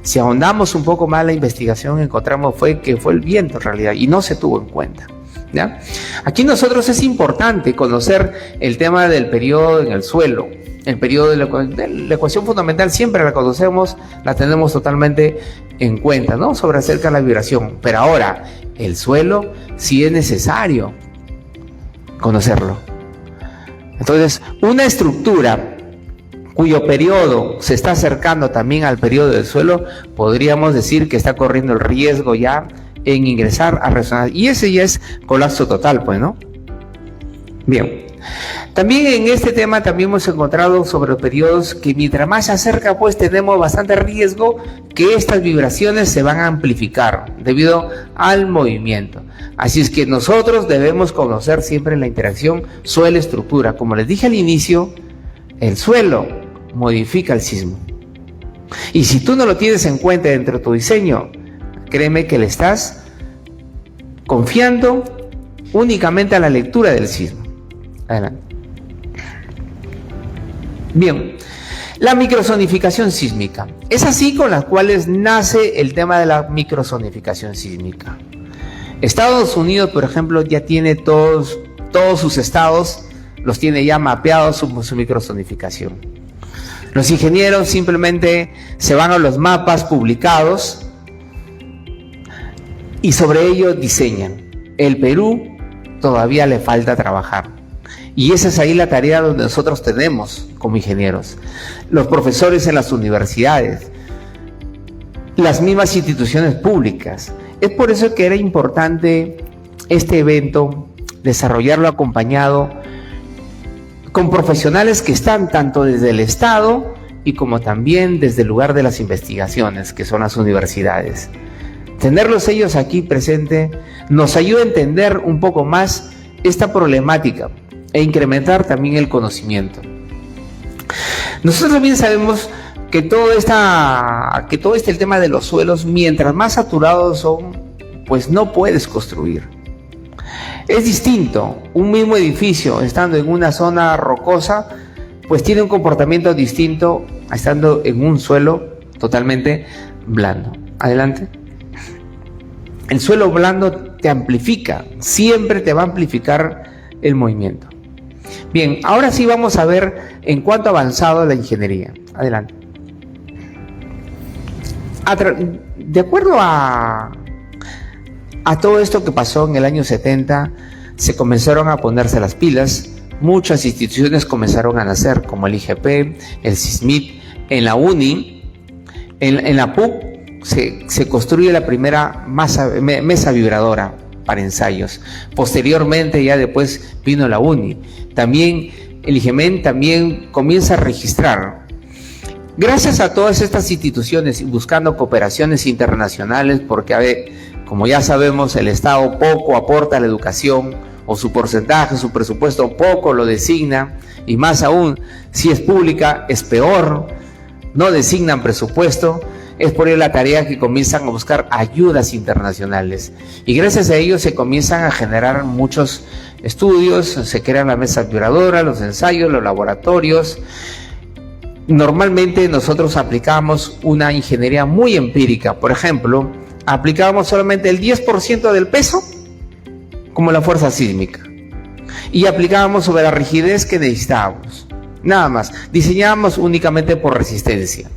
Si ahondamos un poco más la investigación, encontramos que fue el viento en realidad, y no se tuvo en cuenta, ¿ya? Aquí nosotros es importante conocer el tema del periodo en el suelo. El periodo de la ecuación fundamental siempre la conocemos, la tenemos totalmente en cuenta, ¿no? Sobre acerca de la vibración. Pero ahora, el suelo sí es necesario conocerlo. Entonces, una estructura cuyo periodo se está acercando también al periodo del suelo, podríamos decir que está corriendo el riesgo ya en ingresar a resonancia. Y ese ya es colapso total, pues, ¿no? Bien. También en este tema también hemos encontrado sobre los periodos que mientras más se acerca, pues tenemos bastante riesgo que estas vibraciones se van a amplificar debido al movimiento. Así es que nosotros debemos conocer siempre la interacción suelo-estructura. Como les dije al inicio, el suelo modifica el sismo. Y si tú no lo tienes en cuenta dentro de tu diseño, créeme que le estás confiando únicamente a la lectura del sismo. Adelante. Bien, la microzonificación sísmica. Es así con las cuales nace el tema de la microzonificación sísmica. Estados Unidos, por ejemplo, ya tiene todos sus estados, los tiene ya mapeados su microzonificación. Los ingenieros simplemente se van a los mapas publicados y sobre ello diseñan. El Perú todavía le falta trabajar. Y esa es ahí la tarea donde nosotros tenemos como ingenieros. Los profesores en las universidades, las mismas instituciones públicas. Es por eso que era importante este evento, desarrollarlo acompañado con profesionales que están tanto desde el Estado y como también desde el lugar de las investigaciones, que son las universidades. Tenerlos ellos aquí presente nos ayuda a entender un poco más esta problemática e incrementar también el conocimiento. Nosotros también sabemos que todo el tema de los suelos, mientras más saturados son, pues no puedes construir. Es distinto, un mismo edificio estando en una zona rocosa, pues tiene un comportamiento distinto a estando en un suelo totalmente blando. Adelante. El suelo blando te amplifica, siempre te va a amplificar el movimiento. Bien, ahora sí vamos a ver en cuánto ha avanzado la ingeniería. Adelante. De acuerdo a todo esto que pasó en el año 70, se comenzaron a ponerse las pilas. Muchas instituciones comenzaron a nacer, como el IGP, el SISMIT, en la UNI, en la PUC se construye la primera mesa vibradora para ensayos. Posteriormente, ya después vino la UNI. También el IGMEN también comienza a registrar. Gracias a todas estas instituciones y buscando cooperaciones internacionales, porque como ya sabemos, el Estado poco aporta a la educación, o su porcentaje, su presupuesto poco lo designa, y más aún, si es pública, es peor, no designan presupuesto. Es por ello la tarea que comienzan a buscar ayudas internacionales. Y gracias a ello se comienzan a generar muchos estudios, se crean las mesas vibradoras, los ensayos, los laboratorios. Normalmente nosotros aplicamos una ingeniería muy empírica. Por ejemplo, aplicábamos solamente el 10% del peso como la fuerza sísmica. Y aplicábamos sobre la rigidez que necesitábamos. Nada más. Diseñábamos únicamente por resistencia.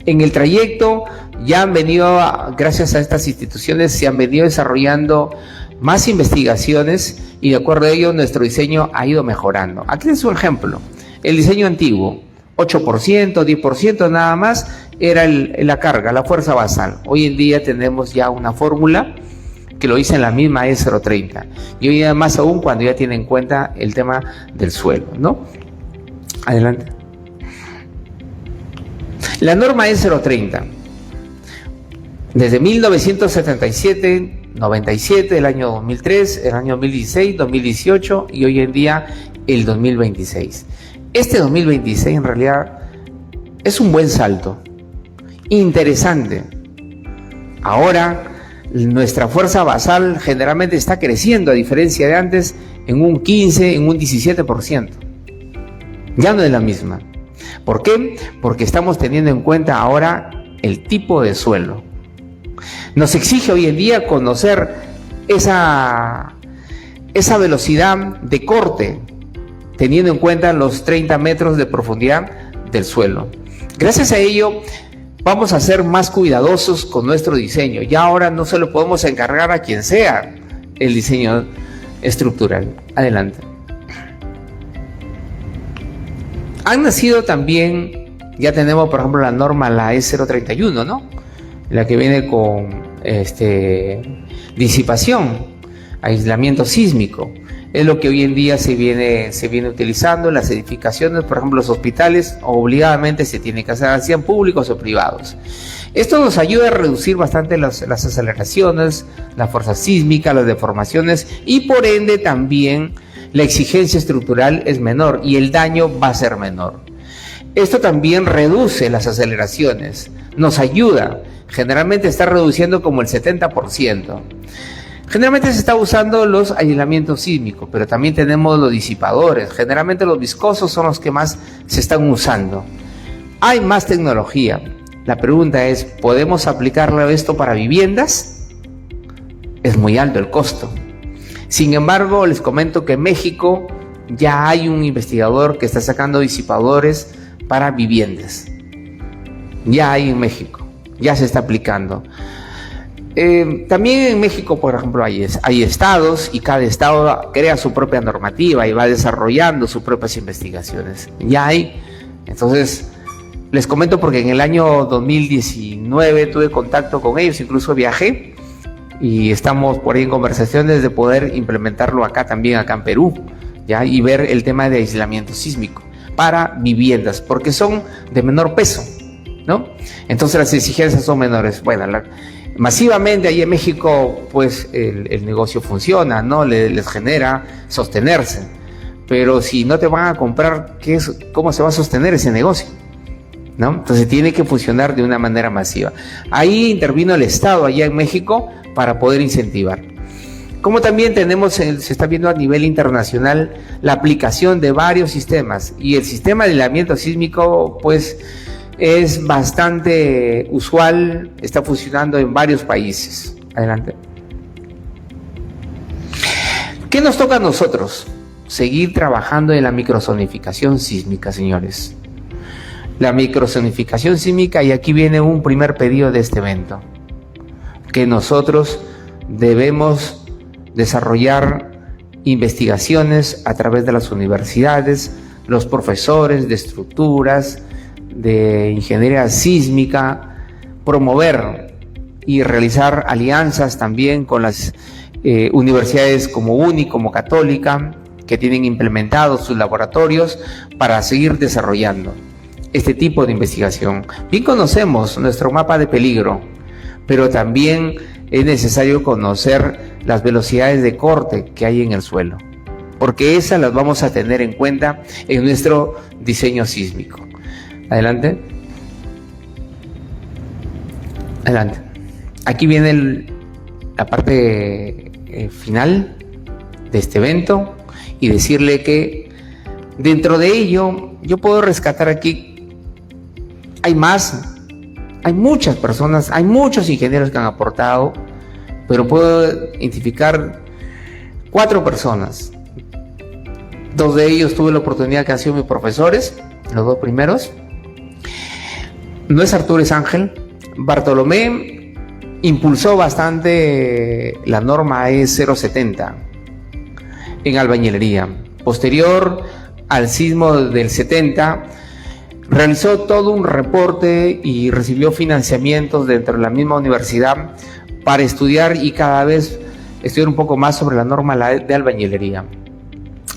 En el trayecto ya han venido, gracias a estas instituciones, se han venido desarrollando más investigaciones y de acuerdo a ello nuestro diseño ha ido mejorando. Aquí es un ejemplo. El diseño antiguo, 8%, 10% nada más, era la carga, la fuerza basal. Hoy en día tenemos ya una fórmula que lo dice en la misma E030. Y hoy día más aún cuando ya tiene en cuenta el tema del suelo, ¿no? Adelante. La norma E030, desde 1977, 97, el año 2003, el año 2016, 2018 y hoy en día el 2026. Este 2026 en realidad Es un buen salto. Interesante. Ahora, nuestra fuerza basal generalmente está creciendo, a diferencia de antes, en un 15, en un 17%. Ya no es la misma. ¿Por qué? Porque estamos teniendo en cuenta ahora el tipo de suelo. Nos exige hoy en día conocer esa velocidad de corte, teniendo en cuenta los 30 metros de profundidad del suelo. Gracias a ello, vamos a ser más cuidadosos con nuestro diseño. Ya ahora no se lo podemos encargar a quien sea el diseño estructural. Adelante. Han nacido también, ya tenemos por ejemplo la norma, la E031, ¿no? La que viene con disipación, aislamiento sísmico. Es lo que hoy en día se viene utilizando en las edificaciones. Por ejemplo, los hospitales obligadamente se tienen que hacer, sean públicos o privados. Esto nos ayuda a reducir bastante las aceleraciones, la fuerza sísmica, las deformaciones, y por ende también la exigencia estructural es menor y el daño va a ser menor. Esto también reduce las aceleraciones, nos ayuda. Generalmente está reduciendo como el 70%. Generalmente se está usando los aislamientos sísmicos, pero también tenemos los disipadores. Generalmente los viscosos son los que más se están usando. Hay más tecnología. La pregunta es, ¿podemos aplicarlo esto para viviendas? Es muy alto el costo. Sin embargo, les comento que en México ya hay un investigador que está sacando disipadores para viviendas. Ya hay en México, ya se está aplicando. También en México, por ejemplo, hay estados y cada estado crea su propia normativa y va desarrollando sus propias investigaciones. Ya hay. Entonces, les comento porque en el año 2019 tuve contacto con ellos, incluso viajé y estamos por ahí en conversaciones de poder implementarlo acá también, acá en Perú, ¿ya? Y ver el tema de aislamiento sísmico para viviendas, porque son de menor peso, ¿no? Entonces las exigencias son menores. Bueno, masivamente ahí en México, pues el negocio funciona, ¿no? Les genera sostenerse. Pero si no te van a comprar, ¿cómo se va a sostener ese negocio? ¿No? Entonces tiene que funcionar de una manera masiva. Ahí intervino el Estado allá en México para poder incentivar. Como también se está viendo a nivel internacional la aplicación de varios sistemas. Y el sistema de aislamiento sísmico, pues, es bastante usual, está funcionando en varios países. Adelante. ¿Qué nos toca a nosotros? Seguir trabajando en la microzonificación sísmica, señores. La microzonificación sísmica, y aquí viene un primer pedido de este evento, que nosotros debemos desarrollar investigaciones a través de las universidades, los profesores de estructuras, de ingeniería sísmica, promover y realizar alianzas también con las universidades como UNI, como Católica, que tienen implementados sus laboratorios para seguir desarrollando este tipo de investigación. Bien conocemos nuestro mapa de peligro, pero también es necesario conocer las velocidades de corte que hay en el suelo, porque esas las vamos a tener en cuenta en nuestro diseño sísmico. Adelante. Adelante. Aquí viene la parte final de este evento y decirle que dentro de ello yo puedo rescatar aquí, hay muchas personas, hay muchos ingenieros que han aportado, pero puedo identificar 4 personas. 2 de ellos tuve la oportunidad que han sido mis profesores, los 2 primeros. No es Arturo, es Ángel. Bartolomé impulsó bastante la norma E070 en albañilería. Posterior al sismo del 70, realizó todo un reporte y recibió financiamientos dentro de la misma universidad para estudiar y cada vez estudiar un poco más sobre la norma de albañilería.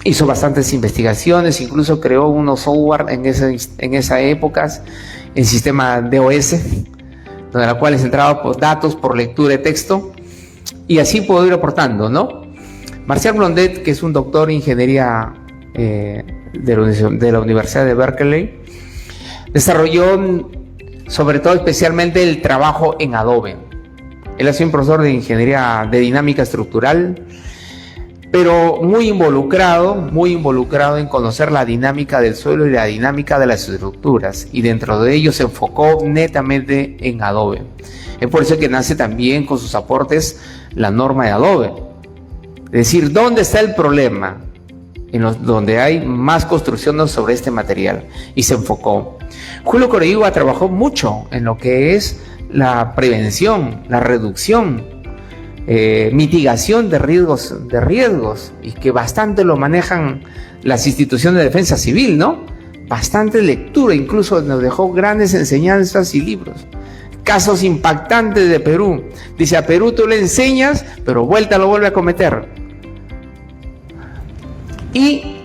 Hizo bastantes investigaciones, incluso creó unos software en esa época, el sistema DOS, donde la cual entraba por datos por lectura de texto, y así puedo ir aportando, ¿no? Marcial Blondet, que es un doctor en ingeniería de la Universidad de Berkeley, Desarrolló sobre todo especialmente el trabajo en Adobe. Él ha sido un profesor de ingeniería de dinámica estructural, pero muy involucrado en conocer la dinámica del suelo y la dinámica de las estructuras, y dentro de ello se enfocó netamente en Adobe. Es por eso que nace también con sus aportes la norma de Adobe. Es decir, ¿dónde está el problema? Donde hay más construcciones sobre este material, y se enfocó. Julio Correia trabajó mucho en lo que es la prevención, la reducción, mitigación de riesgos, y que bastante lo manejan las instituciones de defensa civil, ¿no? Bastante lectura, incluso nos dejó grandes enseñanzas y libros. Casos impactantes de Perú. Dice, a Perú tú le enseñas, pero vuelta lo vuelve a cometer. Y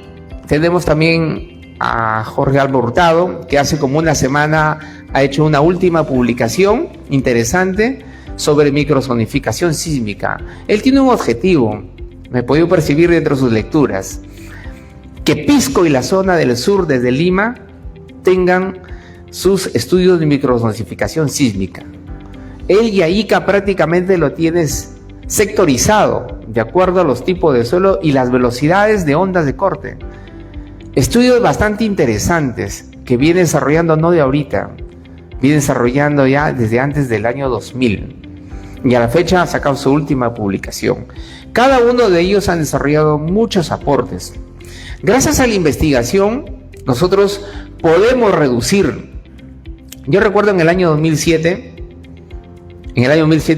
tenemos también a Jorge Alba Hurtado, que hace como una semana ha hecho una última publicación interesante sobre microzonificación sísmica. Él tiene un objetivo, me he podido percibir dentro de sus lecturas, que Pisco y la zona del sur desde Lima tengan sus estudios de microzonificación sísmica. Él y Ica prácticamente lo tienes sectorizado de acuerdo a los tipos de suelo y las velocidades de ondas de corte. Estudios bastante interesantes que viene desarrollando no de ahorita, viene desarrollando ya desde antes del año 2000, y a la fecha ha sacado su última publicación. Cada uno de ellos han desarrollado muchos aportes. Gracias a la investigación nosotros podemos reducir. Yo recuerdo en el año 2007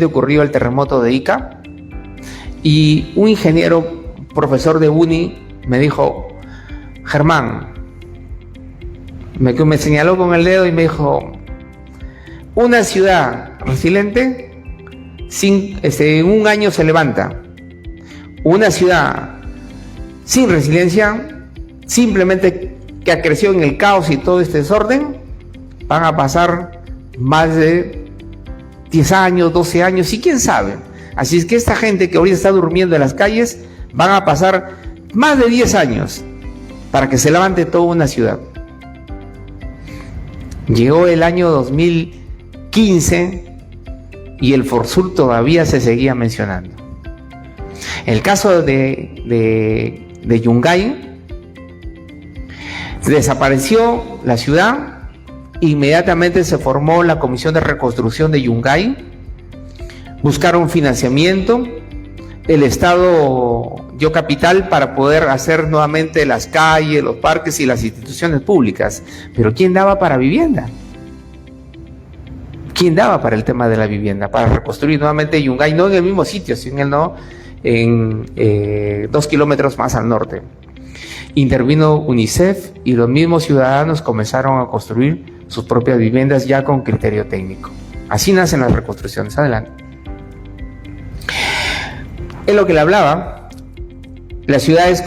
ocurrió el terremoto de Ica, y un ingeniero, profesor de UNI, me dijo, Germán, me señaló con el dedo y me dijo, una ciudad resiliente en un año se levanta. Una ciudad sin resiliencia, simplemente que ha crecido en el caos y todo este desorden, van a pasar más de 10 años, 12 años, y quién sabe. Así es que esta gente que ahorita está durmiendo en las calles, van a pasar más de 10 años para que se levante toda una ciudad. Llegó el año 2015 y el Forsur todavía se seguía mencionando. El caso de Yungay, desapareció la ciudad, inmediatamente se formó la Comisión de Reconstrucción de Yungay, buscaron financiamiento, el Estado dio capital para poder hacer nuevamente las calles, los parques y las instituciones públicas, pero ¿quién daba para vivienda? ¿Quién daba para el tema de la vivienda? Para reconstruir nuevamente Yungay, no en el mismo sitio, sino en 2 kilómetros más al norte. Intervino UNICEF y los mismos ciudadanos comenzaron a construir sus propias viviendas ya con criterio técnico. Así nacen las reconstrucciones. Adelante. Es lo que le hablaba. Las ciudades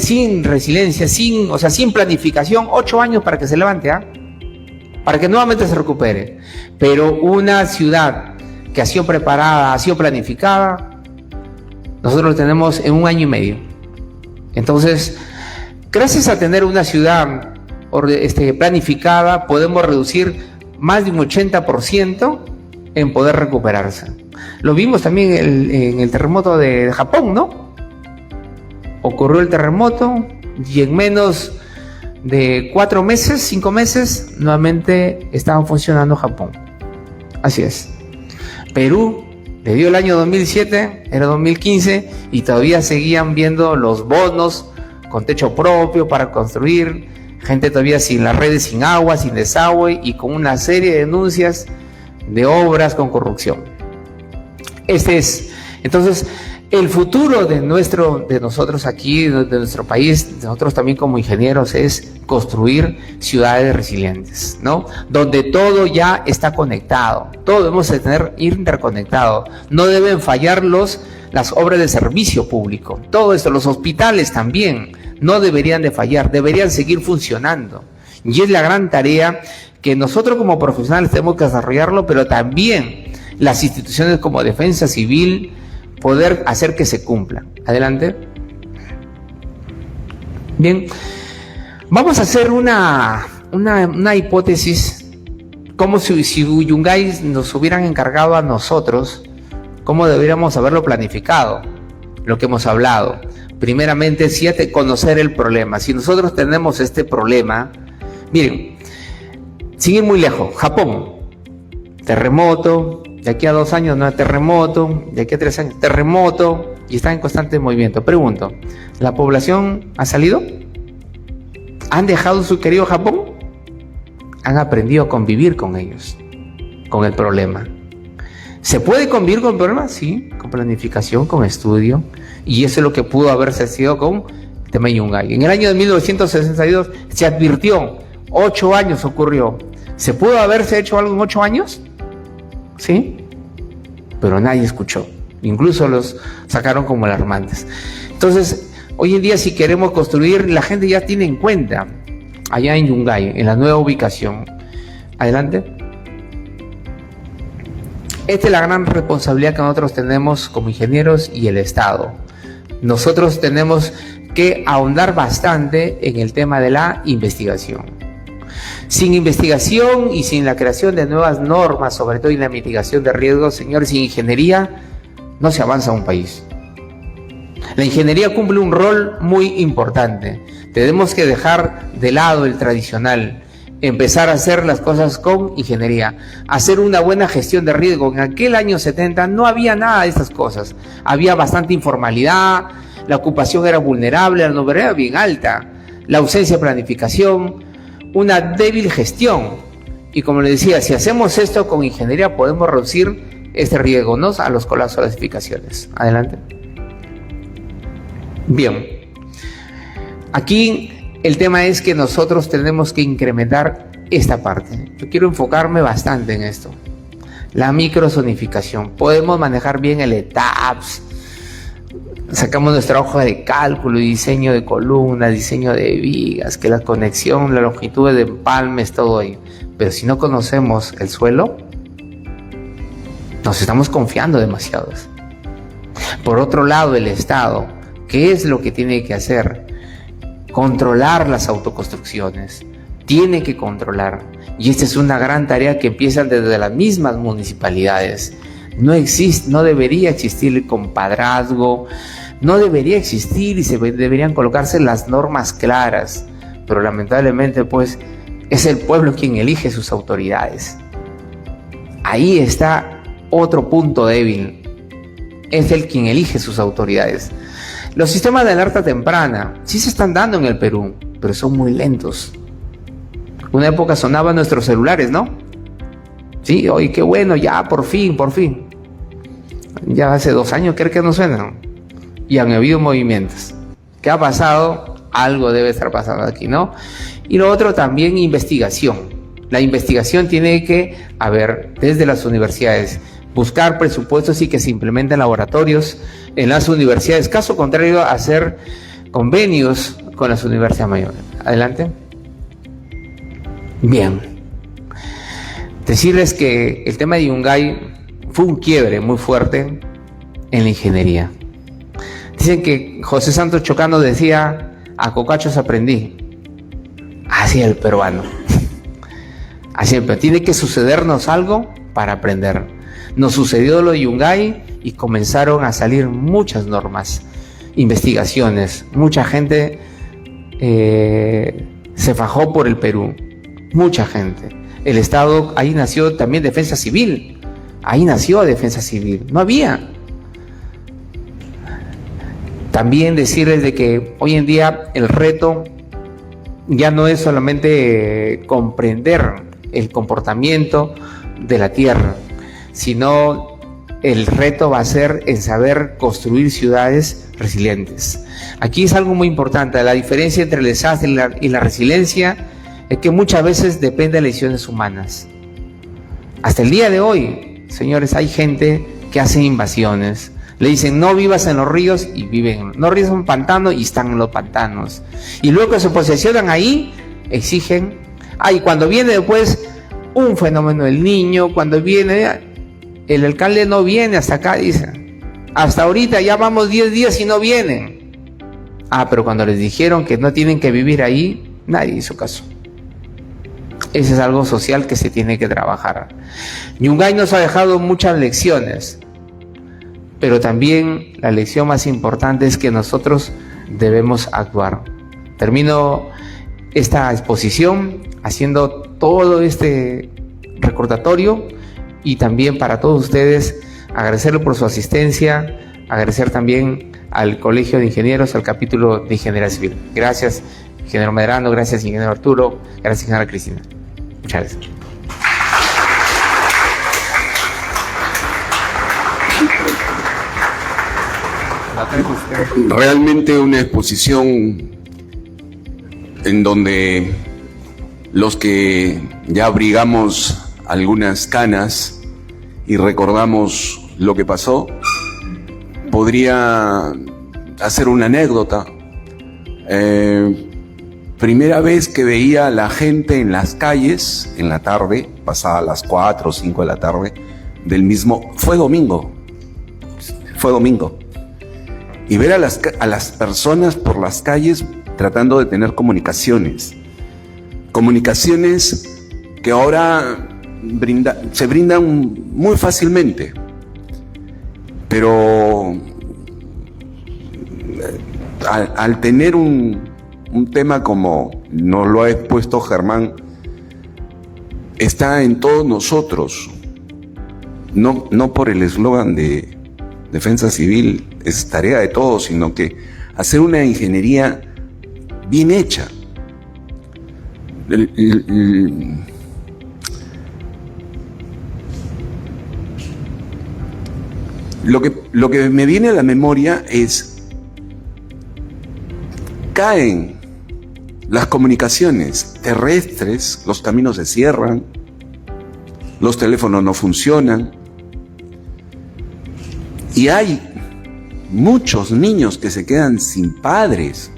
sin resiliencia, sin planificación, 8 años para que se levante, para que nuevamente se recupere. Pero una ciudad que ha sido preparada, ha sido planificada, nosotros lo tenemos en 1 año y medio. Entonces, gracias a tener una ciudad planificada, podemos reducir más de un 80% en poder recuperarse. Lo vimos también en el terremoto de Japón, ¿no? Ocurrió el terremoto y en menos de 4 meses, 5 meses, nuevamente estaba funcionando Japón. Así es. Perú le dio el año 2007, era 2015, y todavía seguían viendo los bonos con techo propio para construir, gente todavía sin las redes, sin agua, sin desagüe, y con una serie de denuncias de obras con corrupción. Entonces, el futuro de nosotros aquí, de nuestro país, nosotros también como ingenieros, es construir ciudades resilientes, ¿no? Donde todo ya está conectado, todo debemos de tener interconectado, no deben fallar las obras de servicio público, todo esto, los hospitales también, no deberían de fallar, deberían seguir funcionando, y es la gran tarea que nosotros como profesionales tenemos que desarrollarlo, pero también las instituciones como Defensa Civil, poder hacer que se cumpla. Adelante. Bien, vamos a hacer una una hipótesis, como si Yungay nos hubieran encargado a nosotros, cómo deberíamos haberlo planificado, lo que hemos hablado. Primeramente, sí, conocer el problema. Si nosotros tenemos este problema, miren, sin ir muy lejos, Japón, terremoto, de aquí a 2 años no hay terremoto, de aquí a 3 años terremoto, y está en constante movimiento. Pregunto, ¿la población ha salido? ¿Han dejado su querido Japón? Han aprendido a convivir con ellos, con el problema. ¿Se puede convivir con el problema? Sí, con planificación, con estudio, y eso es lo que pudo haberse sido con el tema de Yungay. En el año de 1962 se advirtió, 8 años ocurrió. ¿Se pudo haberse hecho algo en 8 años? Sí, pero nadie escuchó. Incluso los sacaron como alarmantes. Entonces, hoy en día, si queremos construir, la gente ya tiene en cuenta, allá en Yungay, en la nueva ubicación. Adelante. Esta es la gran responsabilidad que nosotros tenemos como ingenieros y el Estado. Nosotros tenemos que ahondar bastante en el tema de la investigación. Sin investigación y sin la creación de nuevas normas, sobre todo en la mitigación de riesgos, señores, sin ingeniería no se avanza a un país. La ingeniería cumple un rol muy importante. Tenemos que dejar de lado el tradicional, empezar a hacer las cosas con ingeniería, hacer una buena gestión de riesgo. En aquel año 70 no había nada de estas cosas. Había bastante informalidad, la ocupación era vulnerable, la pobreza era bien alta, la ausencia de planificación, una débil gestión. Y como les decía, si hacemos esto con ingeniería podemos reducir este riesgo, ¿no?, a los colapsos de las edificaciones. Adelante. Bien. Aquí el tema es que nosotros tenemos que incrementar esta parte. Yo quiero enfocarme bastante en esto. La microzonificación. Podemos manejar bien el ETAPS. Sacamos nuestra hoja de cálculo, diseño de columnas, diseño de vigas, que la conexión, la longitud de empalmes, todo ahí. Pero si no conocemos el suelo, nos estamos confiando demasiado. Por otro lado, el Estado, ¿qué es lo que tiene que hacer? Controlar las autoconstrucciones. Tiene que controlar. Y esta es una gran tarea que empieza desde las mismas municipalidades. No debería existir el compadrazgo, no debería existir y deberían colocarse las normas claras. Pero lamentablemente, pues, es el pueblo quien elige sus autoridades. Ahí está otro punto débil. Es el quien elige sus autoridades. Los sistemas de alerta temprana sí se están dando en el Perú, pero son muy lentos. Una época sonaban nuestros celulares, ¿no? Sí, oye, qué bueno, ya, por fin. Ya hace 2 años, creo que no suenan. Y han habido movimientos. ¿Qué ha pasado? Algo debe estar pasando aquí, ¿no? Y lo otro también, investigación. La investigación tiene que haber desde las universidades, buscar presupuestos y que se implementen laboratorios en las universidades. Caso contrario, hacer convenios con las universidades mayores. Adelante. Bien. Decirles que el tema de Yungay fue un quiebre muy fuerte en la ingeniería. Dicen que José Santos Chocano decía, a cocachos aprendí. Así el peruano. Así, pero tiene que sucedernos algo para aprender. Nos sucedió lo de Yungay y comenzaron a salir muchas normas, investigaciones. Mucha gente se fajó por el Perú. Mucha gente. El Estado, ahí nació también Defensa Civil. Ahí nació Defensa Civil. No había. También decirles de que hoy en día el reto ya no es solamente comprender el comportamiento de la tierra, sino el reto va a ser en saber construir ciudades resilientes. Aquí es algo muy importante. La diferencia entre el desastre y la resiliencia es que muchas veces depende de decisiones humanas. Hasta el día de hoy, señores, hay gente que hace invasiones. Le dicen no vivas en los ríos y viven. No vivas en un pantano y están en los pantanos. Y luego que se posesionan ahí, exigen. Y cuando viene después un fenómeno del Niño, cuando viene, el alcalde no viene hasta acá, dice. Hasta ahorita ya vamos 10 días y no vienen. Pero cuando les dijeron que no tienen que vivir ahí, nadie hizo caso. Ese es algo social que se tiene que trabajar. Yungay nos ha dejado muchas lecciones, pero también la lección más importante es que nosotros debemos actuar. Termino esta exposición haciendo todo este recordatorio y también para todos ustedes agradecerles por su asistencia, agradecer también al Colegio de Ingenieros, al capítulo de Ingeniería Civil. Gracias, ingeniero Medrano, gracias, ingeniero Arturo, gracias, ingeniera Cristina. Muchas gracias. Realmente una exposición en donde los que ya abrigamos algunas canas y recordamos lo que pasó, podría hacer una anécdota. Primera vez que veía a la gente en las calles, en la tarde, pasaba a las 4 o 5 de la tarde, fue domingo. Y ver a las personas por las calles tratando de tener comunicaciones que ahora se brindan muy fácilmente, pero al tener un tema como nos lo ha expuesto Germán, está en todos nosotros, no por el eslogan de Defensa Civil, es tarea de todos, sino que hacer una ingeniería bien hecha. Lo que me viene a la memoria es, caen las comunicaciones terrestres, los caminos se cierran, los teléfonos no funcionan, y hay muchos niños que se quedan sin padres.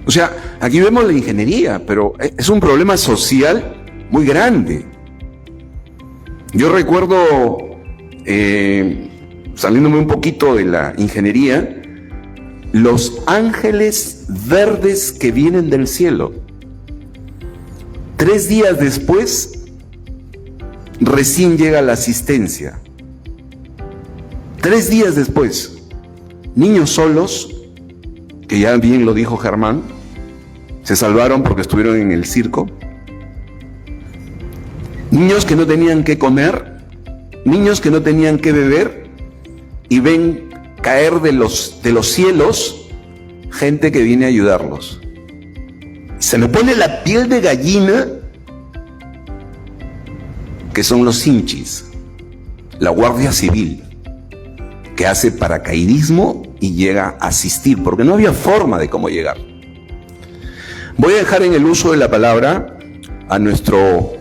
O sea, aquí vemos la ingeniería, pero es un problema social muy grande. Yo recuerdo, saliéndome un poquito de la ingeniería, los ángeles verdes que vienen del cielo. 3 días después, recién llega la asistencia. 3 días después, niños solos, que ya bien lo dijo Germán, se salvaron porque estuvieron en el circo. Niños que no tenían que comer, niños que no tenían que beber, y ven caer de los cielos gente que viene a ayudarlos. Se me pone la piel de gallina, que son los hinchis, la Guardia Civil, que hace paracaidismo y llega a asistir, porque no había forma de cómo llegar. Voy a dejar en el uso de la palabra a nuestro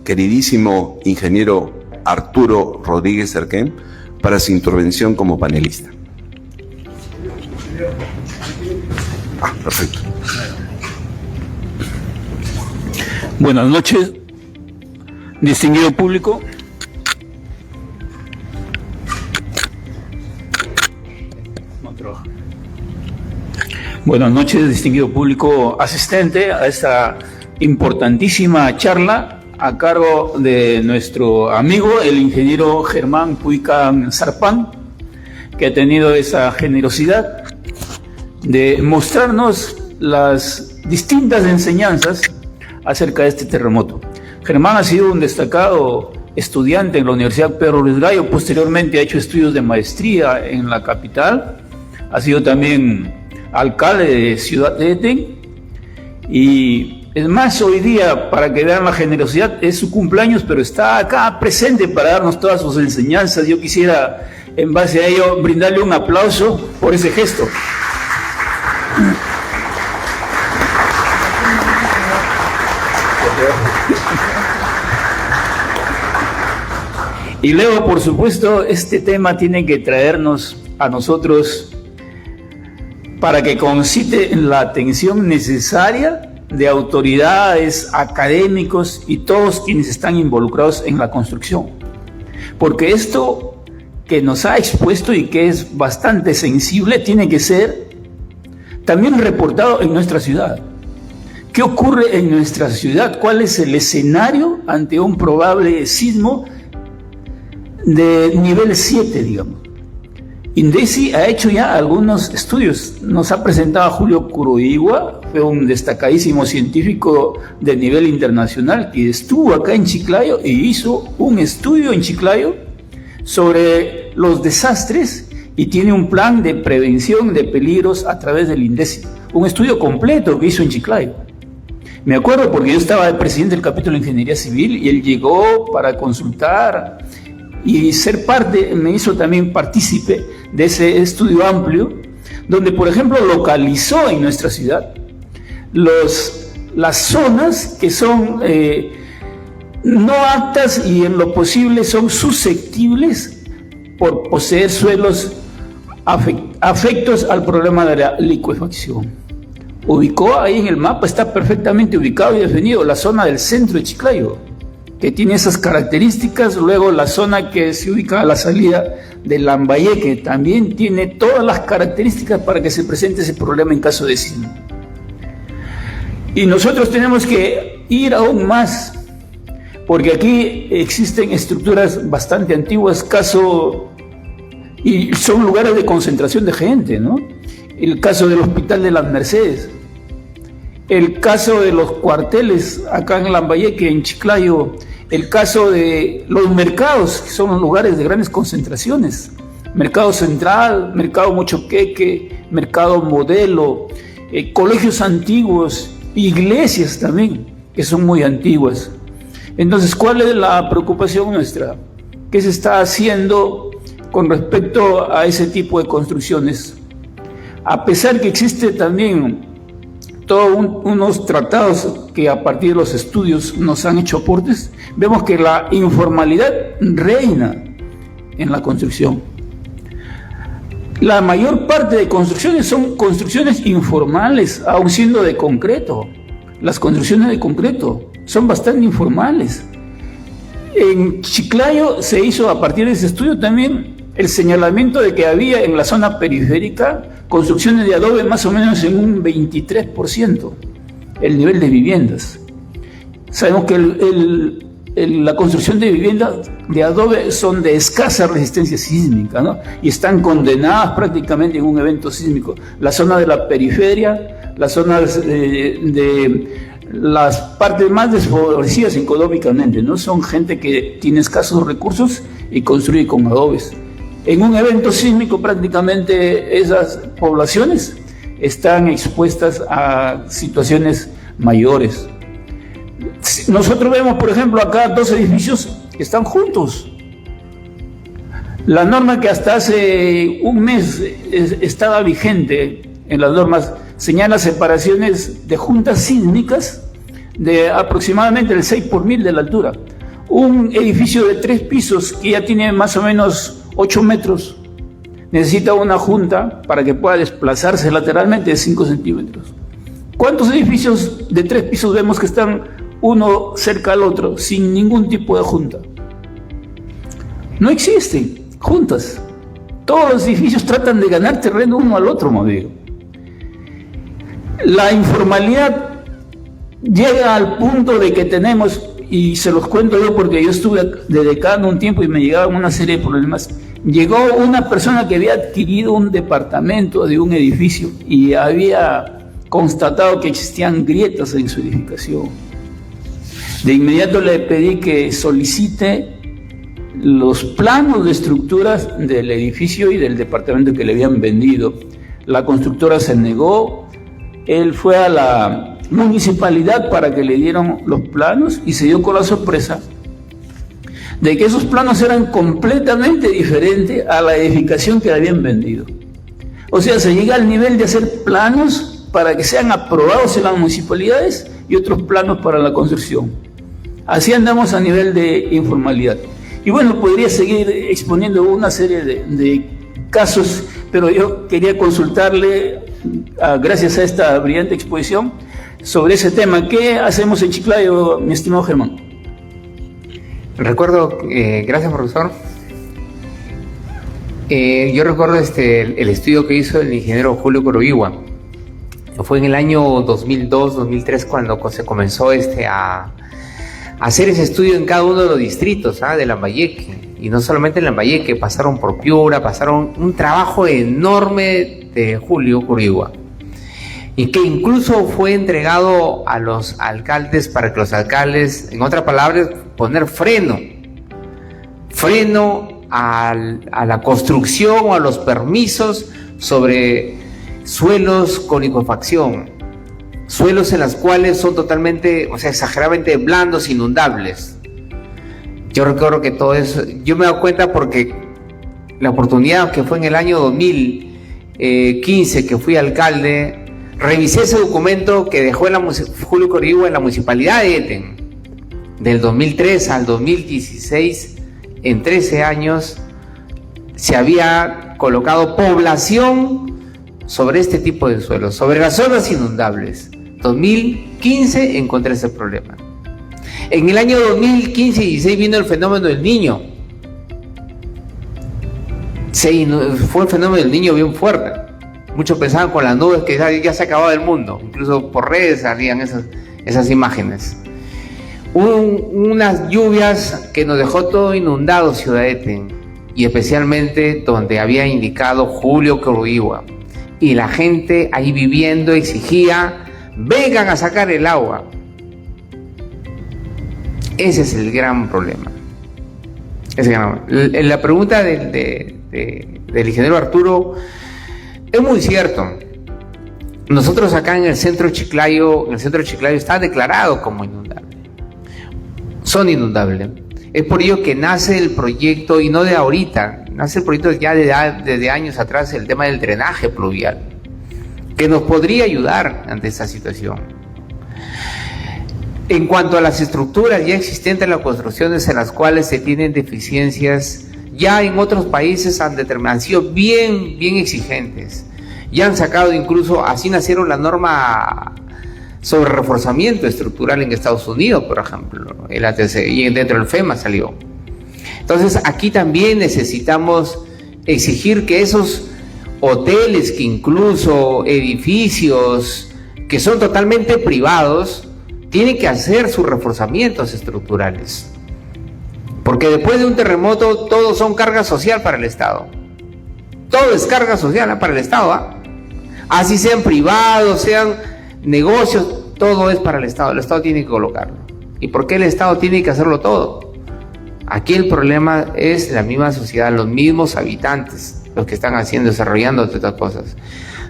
queridísimo ingeniero Arturo Rodríguez Cerquén para su intervención como panelista. Perfecto. Buenas noches, distinguido público. Buenas noches, distinguido público asistente a esta importantísima charla a cargo de nuestro amigo, el ingeniero Germán Puican Sarpán, que ha tenido esa generosidad de mostrarnos las distintas enseñanzas acerca de este terremoto. Germán ha sido un destacado estudiante en la Universidad Pedro Luis Gallo, posteriormente ha hecho estudios de maestría en la capital, ha sido también alcalde de Ciudad de Eten, y es más, hoy día, para que vean la generosidad, es su cumpleaños, pero está acá presente para darnos todas sus enseñanzas. Yo quisiera, en base a ello, brindarle un aplauso por ese gesto. Y luego, por supuesto, este tema tiene que traernos a nosotros para que concite la atención necesaria de autoridades, académicos y todos quienes están involucrados en la construcción. Porque esto que nos ha expuesto y que es bastante sensible tiene que ser también reportado en nuestra ciudad. ¿Qué ocurre en nuestra ciudad? ¿Cuál es el escenario ante un probable sismo de nivel 7, digamos? INDECI ha hecho ya algunos estudios. Nos ha presentado a Julio Curoigua, fue un destacadísimo científico de nivel internacional que estuvo acá en Chiclayo e hizo un estudio en Chiclayo sobre los desastres y tiene un plan de prevención de peligros a través del INDECI. Un estudio completo que hizo en Chiclayo. Me acuerdo porque yo estaba de presidente del capítulo de Ingeniería Civil y él llegó para consultar y ser parte, me hizo también partícipe de ese estudio amplio, donde por ejemplo localizó en nuestra ciudad las zonas que son no aptas y en lo posible son susceptibles por poseer suelos afectos al problema de la licuefacción. Ubicó ahí en el mapa, está perfectamente ubicado y definido la zona del centro de Chiclayo, que tiene esas características. Luego la zona que se ubica a la salida de Lambayeque también tiene todas las características para que se presente ese problema en caso de sismo. Y nosotros tenemos que ir aún más, porque aquí existen estructuras bastante antiguas, y son lugares de concentración de gente, ¿no? El caso del Hospital de las Mercedes, el caso de los cuarteles acá en Lambayeque, en Chiclayo, el caso de los mercados, que son lugares de grandes concentraciones, Mercado Central, Mercado Mochoqueque, Mercado Modelo, colegios antiguos, iglesias también, que son muy antiguas. Entonces, ¿cuál es la preocupación nuestra? ¿Qué se está haciendo con respecto a ese tipo de construcciones? A pesar que existe también todos unos tratados que a partir de los estudios nos han hecho aportes, vemos que la informalidad reina en la construcción. La mayor parte de construcciones son construcciones informales, aun siendo de concreto. Las construcciones de concreto son bastante informales. En Chiclayo se hizo a partir de ese estudio también el señalamiento de que había en la zona periférica construcciones de adobe más o menos en un 23% el nivel de viviendas. Sabemos que la construcción de viviendas de adobe son de escasa resistencia sísmica, ¿no? Y están condenadas prácticamente en un evento sísmico. La zona de la periferia, las zonas de las partes más desfavorecidas económicamente, ¿no? Son gente que tiene escasos recursos y construye con adobes. En un evento sísmico prácticamente esas poblaciones están expuestas a situaciones mayores. Nosotros vemos, por ejemplo, acá 2 edificios que están juntos. La norma que hasta hace un mes estaba vigente en las normas señala separaciones de juntas sísmicas de aproximadamente el 6 por 1000 de la altura. Un edificio de 3 pisos que ya tiene más o menos 8 metros, necesita una junta para que pueda desplazarse lateralmente de 5 centímetros. ¿Cuántos edificios de 3 pisos vemos que están uno cerca al otro sin ningún tipo de junta? No existen juntas. Todos los edificios tratan de ganar terreno uno al otro, me digo. La informalidad llega al punto de que tenemos, y se los cuento yo porque yo estuve de decano un tiempo y me llegaban una serie de problemas. Llegó una persona que había adquirido un departamento de un edificio y había constatado que existían grietas en su edificación. De inmediato le pedí que solicite los planos de estructuras del edificio y del departamento que le habían vendido. La constructora se negó, él fue a la municipalidad para que le dieran los planos y se dio con la sorpresa de que esos planos eran completamente diferentes a la edificación que le habían vendido. O sea, se llega al nivel de hacer planos para que sean aprobados en las municipalidades y otros planos para la construcción. Así andamos a nivel de informalidad. Y bueno, podría seguir exponiendo una serie de casos, pero yo quería consultarle, gracias a esta brillante exposición, sobre ese tema. ¿Qué hacemos en Chiclayo, mi estimado Germán? Recuerdo, gracias profesor, yo recuerdo el estudio que hizo el ingeniero Julio Curoigua Fue en el año 2002, 2003 cuando se comenzó a hacer ese estudio en cada uno de los distritos de Lambayeque. Y no solamente en Lambayeque, pasaron por Piura, pasaron un trabajo enorme de Julio Ucorihua. Y que incluso fue entregado a los alcaldes para que los alcaldes, en otras palabras, poner freno a la construcción o a los permisos sobre suelos con licuefacción, suelos en los cuales son totalmente, exageradamente blandos, inundables. Yo recuerdo que todo eso, yo me he dado cuenta porque la oportunidad que fue en el año 2015 que fui alcalde, revisé ese documento que dejó Julio Ucorihua en la municipalidad de Eten, del 2003 al 2016, en 13 años, se había colocado población sobre este tipo de suelos, sobre las zonas inundables. 2015 encontré ese problema. En el año 2015 y 16 vino el fenómeno del Niño. Fue el fenómeno del Niño bien fuerte. Muchos pensaban con las nubes que ya se acababa el mundo. Incluso por redes salían esas imágenes. Unas lluvias que nos dejó todo inundado Ciudad Eten, y especialmente donde había indicado Julio Ucorihua. Y la gente ahí viviendo exigía: vengan a sacar el agua. Ese es el gran problema. La pregunta del ingeniero Arturo es muy cierto. Nosotros acá en el centro Chiclayo está declarado como inundable. Son inundables. Es por ello que nace el proyecto, y no de ahorita, nace el proyecto ya desde años atrás, el tema del drenaje pluvial, que nos podría ayudar ante esta situación. En cuanto a las estructuras ya existentes en las construcciones en las cuales se tienen deficiencias, ya en otros países han sido bien exigentes. Ya han sacado incluso, así nacieron la norma sobre reforzamiento estructural en Estados Unidos, por ejemplo, el ATC, y dentro del FEMA salió. Entonces aquí también necesitamos exigir que esos hoteles, que incluso edificios que son totalmente privados, tienen que hacer sus reforzamientos estructurales. Porque después de un terremoto, todo son carga social para el Estado. Todo es carga social para el Estado. Así sean privados, sean negocios, todo es para el Estado. El Estado tiene que colocarlo. ¿Y por qué el Estado tiene que hacerlo todo? Aquí el problema es la misma sociedad, los mismos habitantes, los que están desarrollando estas cosas.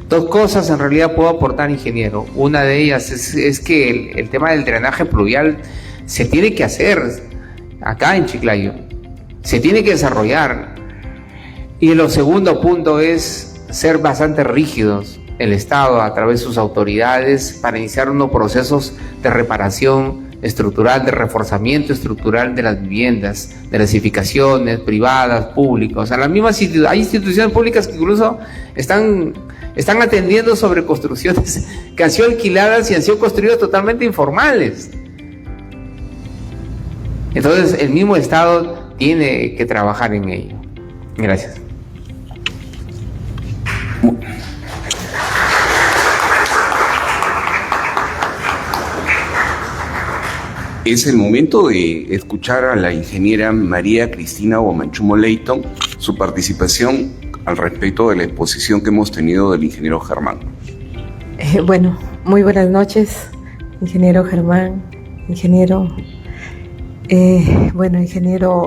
Dos cosas en realidad puedo aportar, ingeniero. Una de ellas es que el tema del drenaje pluvial se tiene que hacer acá en Chiclayo. Se tiene que desarrollar. Y el segundo punto es ser bastante rígidos el Estado a través de sus autoridades para iniciar unos procesos de reparación estructural, de reforzamiento estructural de las viviendas, de las edificaciones privadas, públicas. Hay instituciones públicas que incluso están atendiendo sobre construcciones que han sido alquiladas y han sido construidas totalmente informales. Entonces el mismo Estado tiene que trabajar en ello. Gracias. Es el momento de escuchar a la ingeniera María Cristina Huamanchumo Leighton, su participación al respecto de la exposición que hemos tenido del ingeniero Germán. Bueno, muy buenas noches, ingeniero Germán, ingeniero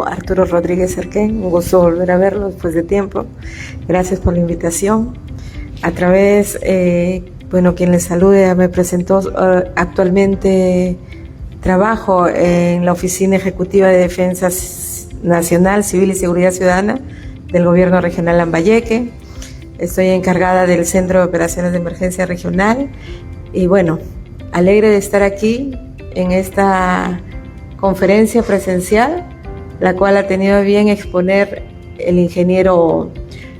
Arturo Rodríguez Cerquén, un gusto volver a verlo después de tiempo. Gracias por la invitación. A través, quien les salude, me presentó. Actualmente trabajo en la Oficina Ejecutiva de Defensa Nacional, Civil y Seguridad Ciudadana del Gobierno Regional Lambayeque. Estoy encargada del Centro de Operaciones de Emergencia Regional y alegre de estar aquí en esta conferencia presencial, la cual ha tenido bien exponer el ingeniero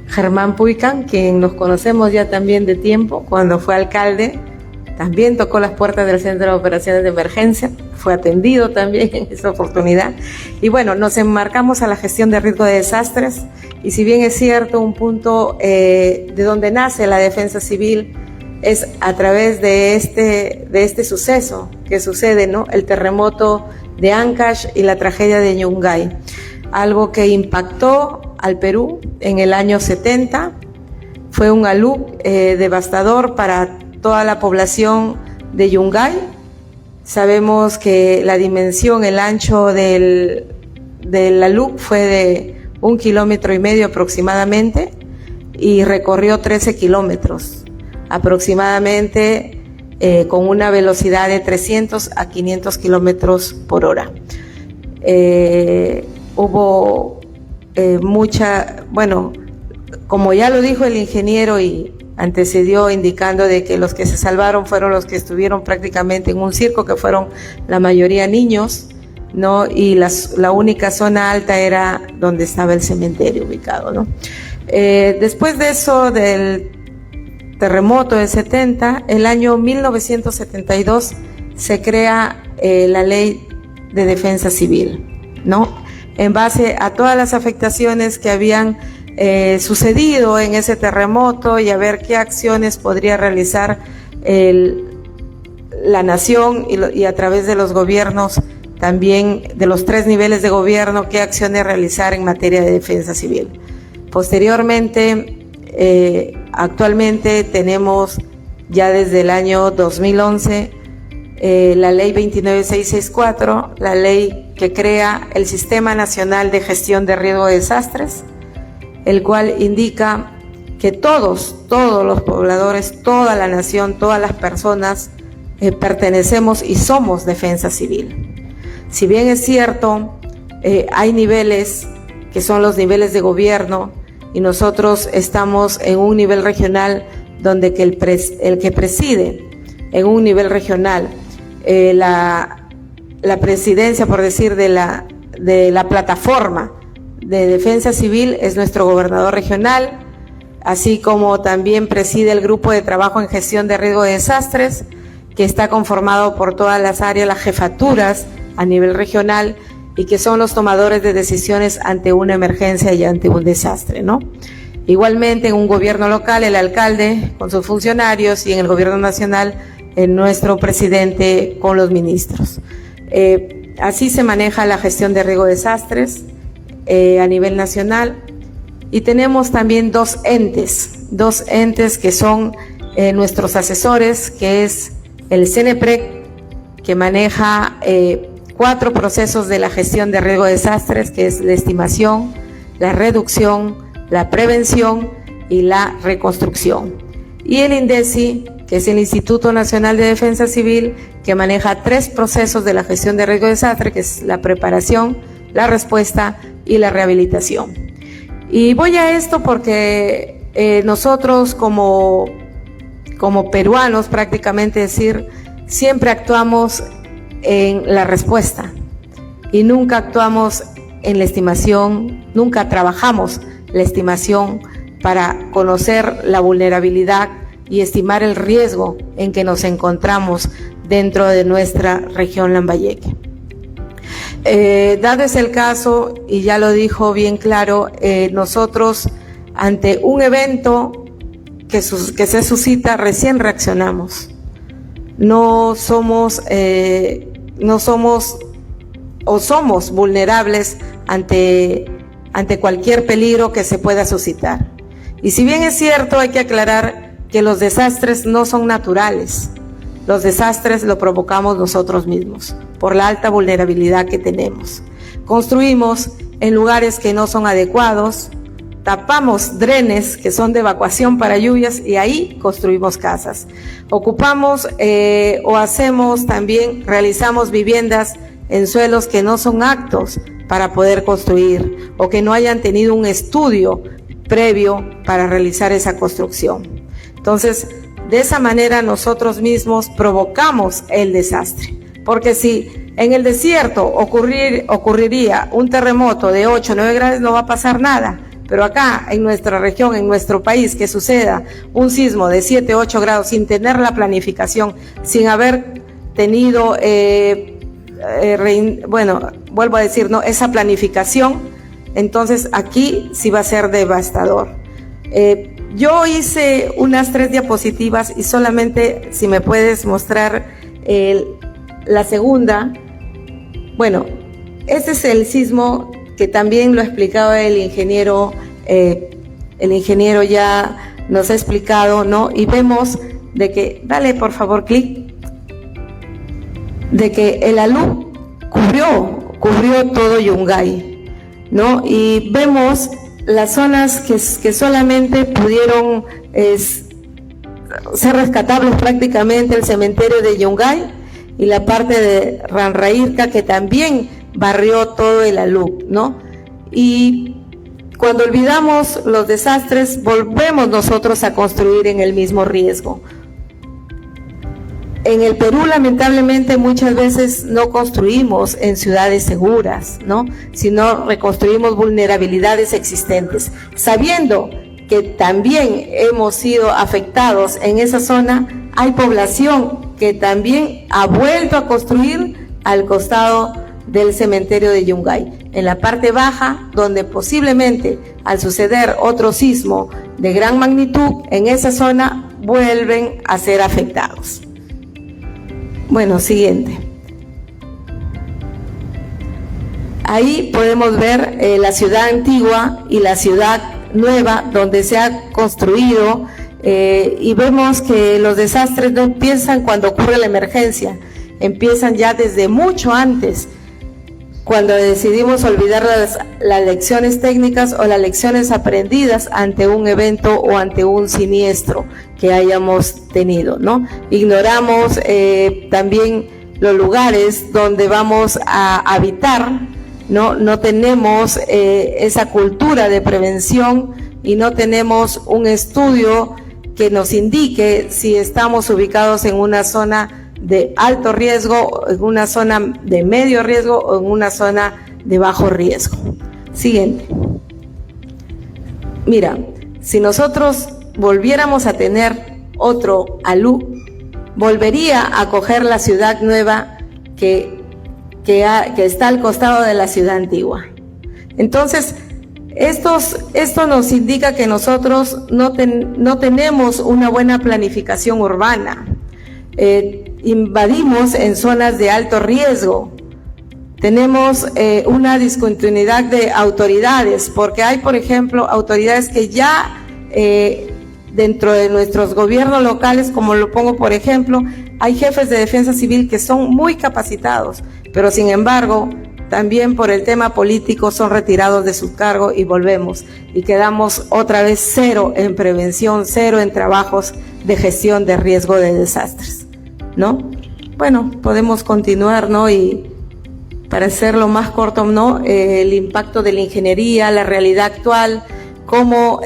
Germán Puycan, quien nos conocemos ya también de tiempo. Cuando fue alcalde también tocó las puertas del Centro de Operaciones de Emergencia, fue atendido también en esa oportunidad. Y nos enmarcamos a la gestión de riesgo de desastres, y si bien es cierto un punto de donde nace la defensa civil, es a través de este suceso que sucede, ¿no? El terremoto de Ancash y la tragedia de Yungay, algo que impactó al Perú en el año 70, fue un alud devastador para toda la población de Yungay. Sabemos que la dimensión, el ancho del alud fue de 1,5 kilómetros aproximadamente y recorrió 13 kilómetros aproximadamente, con una velocidad de 300 a 500 kilómetros por hora. Hubo como ya lo dijo el ingeniero y antecedió indicando de que los que se salvaron fueron los que estuvieron prácticamente en un circo, que fueron la mayoría niños, ¿no? Y la única zona alta era donde estaba el cementerio ubicado, ¿no? Después de eso, del terremoto del 70, el año 1972 se crea la Ley de Defensa Civil, ¿no? En base a todas las afectaciones que habían sucedido en ese terremoto y a ver qué acciones podría realizar la nación y a través de los gobiernos, también de los 3 niveles de gobierno, qué acciones realizar en materia de defensa civil. Posteriormente, actualmente tenemos ya desde el año 2011 la ley 29664, la ley que crea el Sistema Nacional de Gestión de Riesgo de Desastres, el cual indica que todos los pobladores, toda la nación, todas las personas pertenecemos y somos defensa civil. Si bien es cierto, hay niveles que son los niveles de gobierno y nosotros estamos en un nivel regional donde el que preside en un nivel regional la presidencia, por decir, de la plataforma de defensa civil es nuestro gobernador regional, así como también preside el grupo de trabajo en gestión de riesgo de desastres, que está conformado por todas las áreas, las jefaturas a nivel regional, y que son los tomadores de decisiones ante una emergencia y ante un desastre, ¿no? Igualmente en un gobierno local, el alcalde con sus funcionarios, y en el gobierno nacional, nuestro presidente con los ministros. Así se maneja la gestión de riesgo de desastres a nivel nacional. Y tenemos también dos entes que son nuestros asesores, que es el CENEPREC, que maneja 4 procesos de la gestión de riesgo de desastres, que es la estimación, la reducción, la prevención y la reconstrucción. Y el INDECI, que es el Instituto Nacional de Defensa Civil, que maneja 3 procesos de la gestión de riesgo de desastre, que es la preparación, la respuesta y la rehabilitación. Y voy a esto porque nosotros como peruanos, prácticamente decir, siempre actuamos en la respuesta y nunca actuamos en la estimación, nunca trabajamos la estimación para conocer la vulnerabilidad y estimar el riesgo en que nos encontramos dentro de nuestra región Lambayeque. Dado es el caso, y ya lo dijo bien claro, nosotros ante un evento que se suscita recién reaccionamos. No somos vulnerables ante cualquier peligro que se pueda suscitar. Y si bien es cierto, hay que aclarar que los desastres no son naturales. Los desastres lo provocamos nosotros mismos por la alta vulnerabilidad que tenemos. Construimos en lugares que no son adecuados, tapamos drenes que son de evacuación para lluvias y ahí construimos casas. Ocupamos realizamos viviendas en suelos que no son aptos para poder construir o que no hayan tenido un estudio previo para realizar esa construcción. Entonces, de esa manera nosotros mismos provocamos el desastre. Porque si en el desierto ocurriría un terremoto de 8 o 9 grados, no va a pasar nada. Pero acá, en nuestra región, en nuestro país, que suceda un sismo de 7 o 8 grados sin tener la planificación, sin haber tenido, vuelvo a decir, ¿no?, esa planificación, entonces aquí sí va a ser devastador. Yo hice unas 3 diapositivas y solamente si me puedes mostrar la segunda. Bueno, este es el sismo que también lo explicaba el ingeniero ya nos ha explicado, ¿no? Y vemos de que, dale por favor clic, de que el alud cubrió todo Yungay, ¿no? Y vemos las zonas que solamente pudieron ser rescatables prácticamente, el cementerio de Yungay y la parte de Ranrairca, que también barrió todo el alud, ¿no? Y cuando olvidamos los desastres, volvemos nosotros a construir en el mismo riesgo. En el Perú, lamentablemente, muchas veces no construimos en ciudades seguras, ¿no? Sino reconstruimos vulnerabilidades existentes, sabiendo que también hemos sido afectados en esa zona. Hay población que también ha vuelto a construir al costado del cementerio de Yungay, en la parte baja, donde posiblemente al suceder otro sismo de gran magnitud en esa zona vuelven a ser afectados. Bueno, siguiente. Ahí podemos ver la ciudad antigua y la ciudad nueva donde se ha construido, y vemos que los desastres no empiezan cuando ocurre la emergencia, empiezan ya desde mucho antes, cuando decidimos olvidar las lecciones técnicas o las lecciones aprendidas ante un evento o ante un siniestro que hayamos tenido, ¿no? Ignoramos también los lugares donde vamos a habitar, ¿no? No tenemos esa cultura de prevención y no tenemos un estudio que nos indique si estamos ubicados en una zona de alto riesgo, en una zona de medio riesgo o en una zona de bajo riesgo. Siguiente. Mira, si nosotros volviéramos a tener otro alud, volvería a coger la ciudad nueva que está al costado de la ciudad antigua. Entonces, esto nos indica que nosotros no tenemos una buena planificación urbana. Invadimos en zonas de alto riesgo, tenemos una discontinuidad de autoridades, porque hay, por ejemplo, autoridades que ya dentro de nuestros gobiernos locales, como lo pongo por ejemplo, hay jefes de defensa civil que son muy capacitados, pero sin embargo, también por el tema político son retirados de su cargo y volvemos y quedamos otra vez cero en prevención, cero en trabajos de gestión de riesgo de desastres, ¿no? Bueno, podemos continuar, ¿no? Y para hacerlo más corto, ¿no? El impacto de la ingeniería, la realidad actual, cómo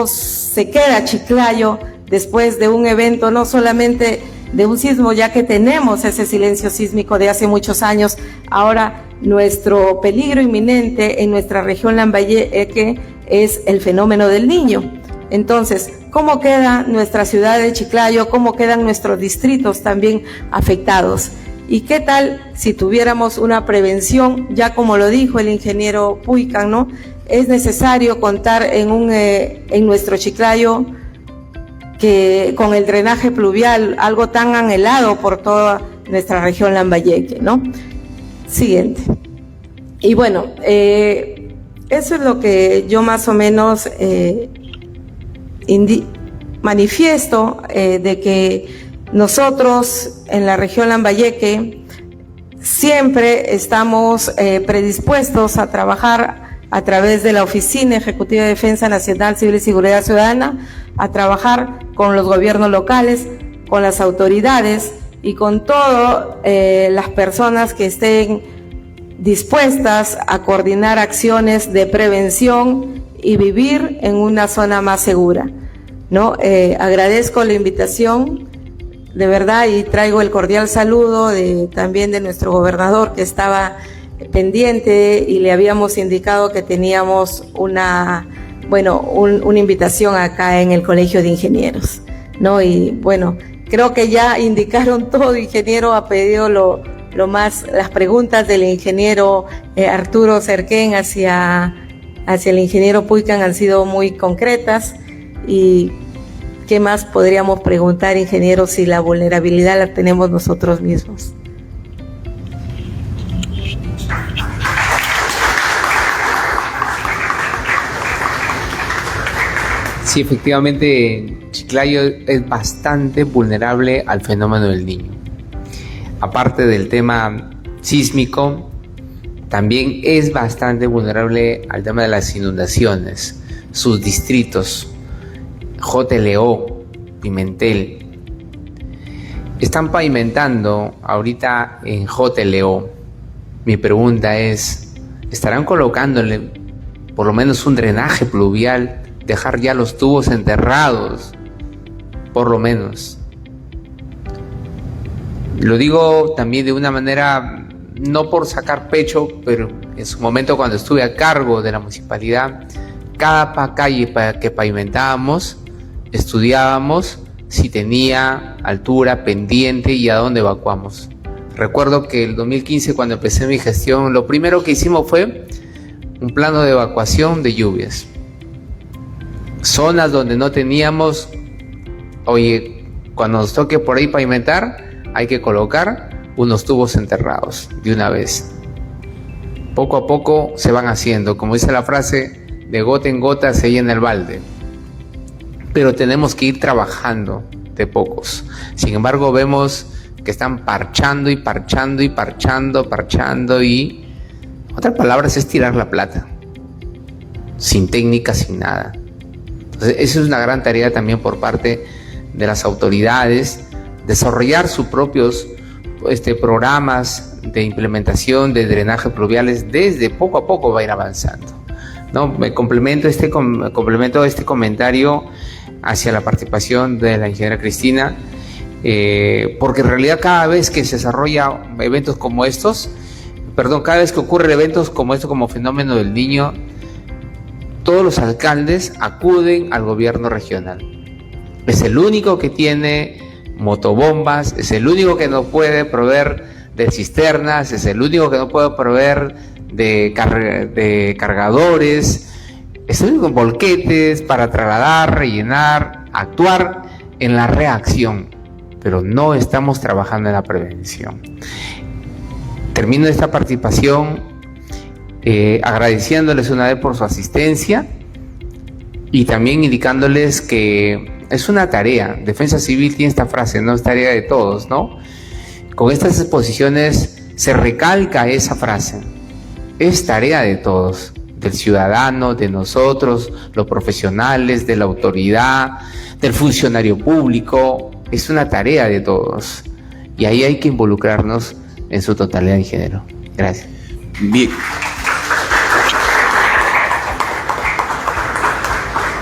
se queda Chiclayo después de un evento, no solamente de un sismo, ya que tenemos ese silencio sísmico de hace muchos años. Ahora nuestro peligro inminente en nuestra región Lambayeque es el fenómeno del Niño. Entonces, ¿cómo queda nuestra ciudad de Chiclayo? ¿Cómo quedan nuestros distritos también afectados? ¿Y qué tal si tuviéramos una prevención? Ya como lo dijo el ingeniero Puycan, ¿no? Es necesario contar en nuestro Chiclayo que con el drenaje pluvial, algo tan anhelado por toda nuestra región Lambayeque, ¿no? Siguiente. Y bueno, eso es lo que yo más o menos manifiesto, de que nosotros en la región Lambayeque siempre estamos predispuestos a trabajar a través de la Oficina Ejecutiva de Defensa Nacional, Civil y Seguridad Ciudadana, a trabajar con los gobiernos locales, con las autoridades y con todas las personas que estén dispuestas a coordinar acciones de prevención y vivir en una zona más segura, ¿no? Agradezco la invitación, de verdad, y traigo el cordial saludo también de nuestro gobernador, que estaba pendiente y le habíamos indicado que teníamos una invitación acá en el Colegio de Ingenieros, ¿no? Y bueno, creo que ya indicaron todo, ingeniero, ha pedido lo más, las preguntas del ingeniero Arturo Cerquén hacia el ingeniero Puycan han sido muy concretas. Y ¿qué más podríamos preguntar, ingeniero, si la vulnerabilidad la tenemos nosotros mismos? Sí, efectivamente, Chiclayo es bastante vulnerable al fenómeno del Niño. Aparte del tema sísmico, también es bastante vulnerable al tema de las inundaciones. Sus distritos, JLO, Pimentel, están pavimentando ahorita en JLO. Mi pregunta es, ¿estarán colocándole por lo menos un drenaje pluvial? Dejar ya los tubos enterrados, por lo menos. Lo digo también de una manera, no por sacar pecho, pero en su momento cuando estuve a cargo de la municipalidad, cada calle que pavimentábamos, estudiábamos si tenía altura, pendiente y a dónde evacuamos. Recuerdo que el 2015, cuando empecé mi gestión, lo primero que hicimos fue un plano de evacuación de lluvias. Zonas donde no teníamos, oye, cuando nos toque por ahí pavimentar, hay que colocar unos tubos enterrados de una vez. Poco a poco se van haciendo, como dice la frase, de gota en gota se llena el balde. Pero tenemos que ir trabajando de pocos. Sin embargo, vemos que están parchando y parchando y parchando y otra palabra es tirar la plata. Sin técnica, sin nada. Entonces, esa es una gran tarea también por parte de las autoridades, desarrollar sus propios programas de implementación de drenaje pluviales. Desde poco a poco va a ir avanzando, ¿no? Me complemento este comentario hacia la participación de la ingeniera Cristina, porque en realidad cada vez que se desarrolla eventos como estos, cada vez que ocurren eventos como esto, como fenómeno del Niño, todos los alcaldes acuden al gobierno regional. Es el único que tiene motobombas, es el único que no puede proveer de cisternas, es el único que no puede proveer de cargadores, es el único con volquetes para trasladar, rellenar, actuar en la reacción, pero no estamos trabajando en la prevención. Termino esta participación agradeciéndoles una vez por su asistencia y también indicándoles que es una tarea. Defensa Civil tiene esta frase, no es tarea de todos, ¿no? Con estas exposiciones se recalca esa frase. Es tarea de todos, del ciudadano, de nosotros, los profesionales, de la autoridad, del funcionario público. Es una tarea de todos y ahí hay que involucrarnos en su totalidad, ingeniero. Gracias. Bien.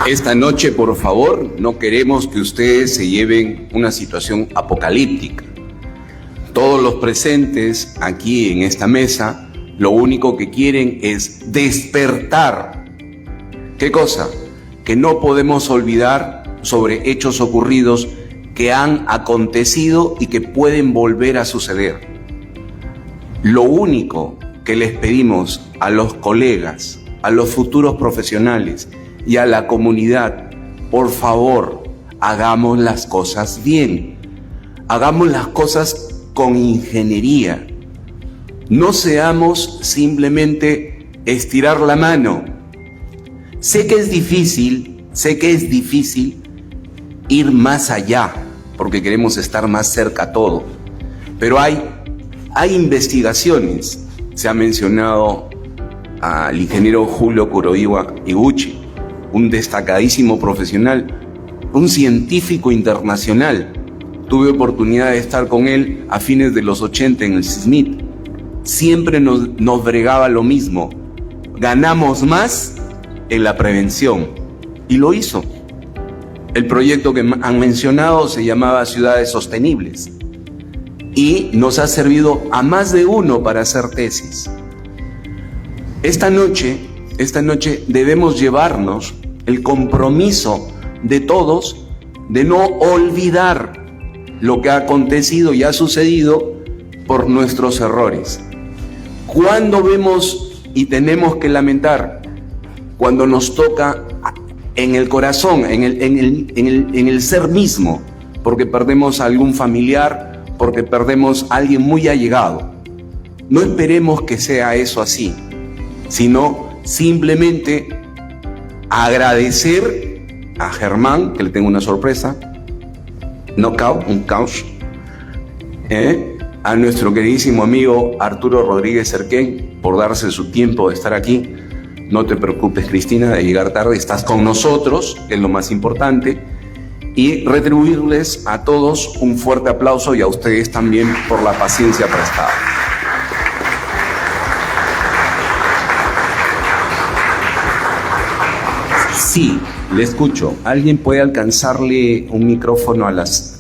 Esta noche, por favor, no queremos que ustedes se lleven una situación apocalíptica. Todos los presentes aquí en esta mesa, lo único que quieren es despertar. ¿Qué cosa? Que no podemos olvidar sobre hechos ocurridos que han acontecido y que pueden volver a suceder. Lo único que les pedimos a los colegas, a los futuros profesionales y a la comunidad, por favor, hagamos las cosas bien, hagamos las cosas con ingeniería. No seamos simplemente estirar la mano. Sé que es difícil ir más allá, porque queremos estar más cerca a todo, pero hay investigaciones. Se ha mencionado al ingeniero Julio Kuroiwa Iguchi, un destacadísimo profesional, un científico internacional. Tuve oportunidad de estar con él a fines de los 80 en el SISMIT. Siempre nos bregaba lo mismo. Ganamos más en la prevención. Y lo hizo. El proyecto que han mencionado se llamaba Ciudades Sostenibles. Y nos ha servido a más de uno para hacer tesis. Esta noche debemos llevarnos el compromiso de todos de no olvidar lo que ha acontecido y ha sucedido por nuestros errores. ¿Cuándo vemos y tenemos que lamentar? Cuando nos toca en el corazón, en el ser mismo, porque perdemos a algún familiar, porque perdemos a alguien muy allegado. No esperemos que sea eso así, sino simplemente agradecer a Germán, que le tengo una sorpresa, un couch, a nuestro queridísimo amigo Arturo Rodríguez Cerquén por darse su tiempo de estar aquí. No te preocupes, Cristina, de llegar tarde, estás con nosotros, que es lo más importante, y retribuirles a todos un fuerte aplauso y a ustedes también por la paciencia prestada. Sí, le escucho. ¿Alguien puede alcanzarle un micrófono a las...?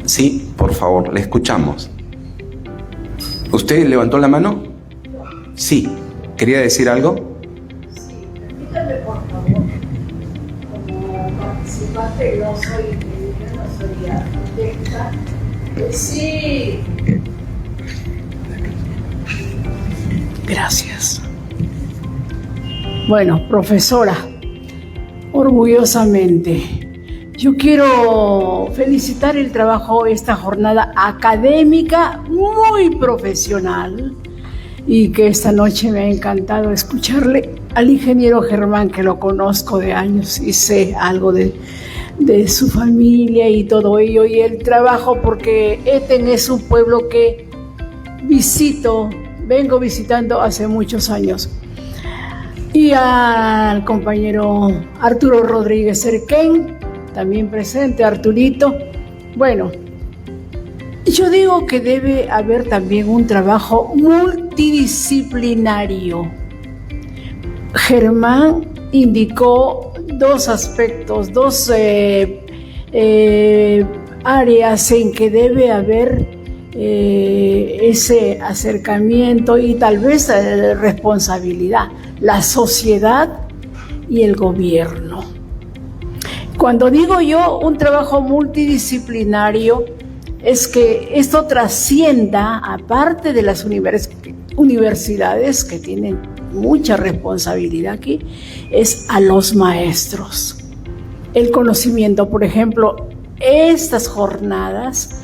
Sí, por favor, le escuchamos. ¿Usted levantó la mano? Sí. ¿Quería decir algo? Sí, permítame por favor. Como participante, no soy ingeniera, no soy arquitecta. Sí. Gracias. Bueno, profesora, orgullosamente, yo quiero felicitar el trabajo, esta jornada académica muy profesional, y que esta noche me ha encantado escucharle al ingeniero Germán, que lo conozco de años y sé algo de su familia y todo ello, y el trabajo, porque Eten es un pueblo que vengo visitando hace muchos años. Y al compañero Arturo Rodríguez Cerquén, también presente, Arturito. Bueno, yo digo que debe haber también un trabajo multidisciplinario. Germán indicó dos aspectos, dos áreas en que debe haber ese acercamiento y tal vez responsabilidad: la sociedad y el gobierno. Cuando digo yo un trabajo multidisciplinario, es que esto trascienda, aparte de las universidades, que tienen mucha responsabilidad aquí, es a los maestros. El conocimiento, por ejemplo, estas jornadas,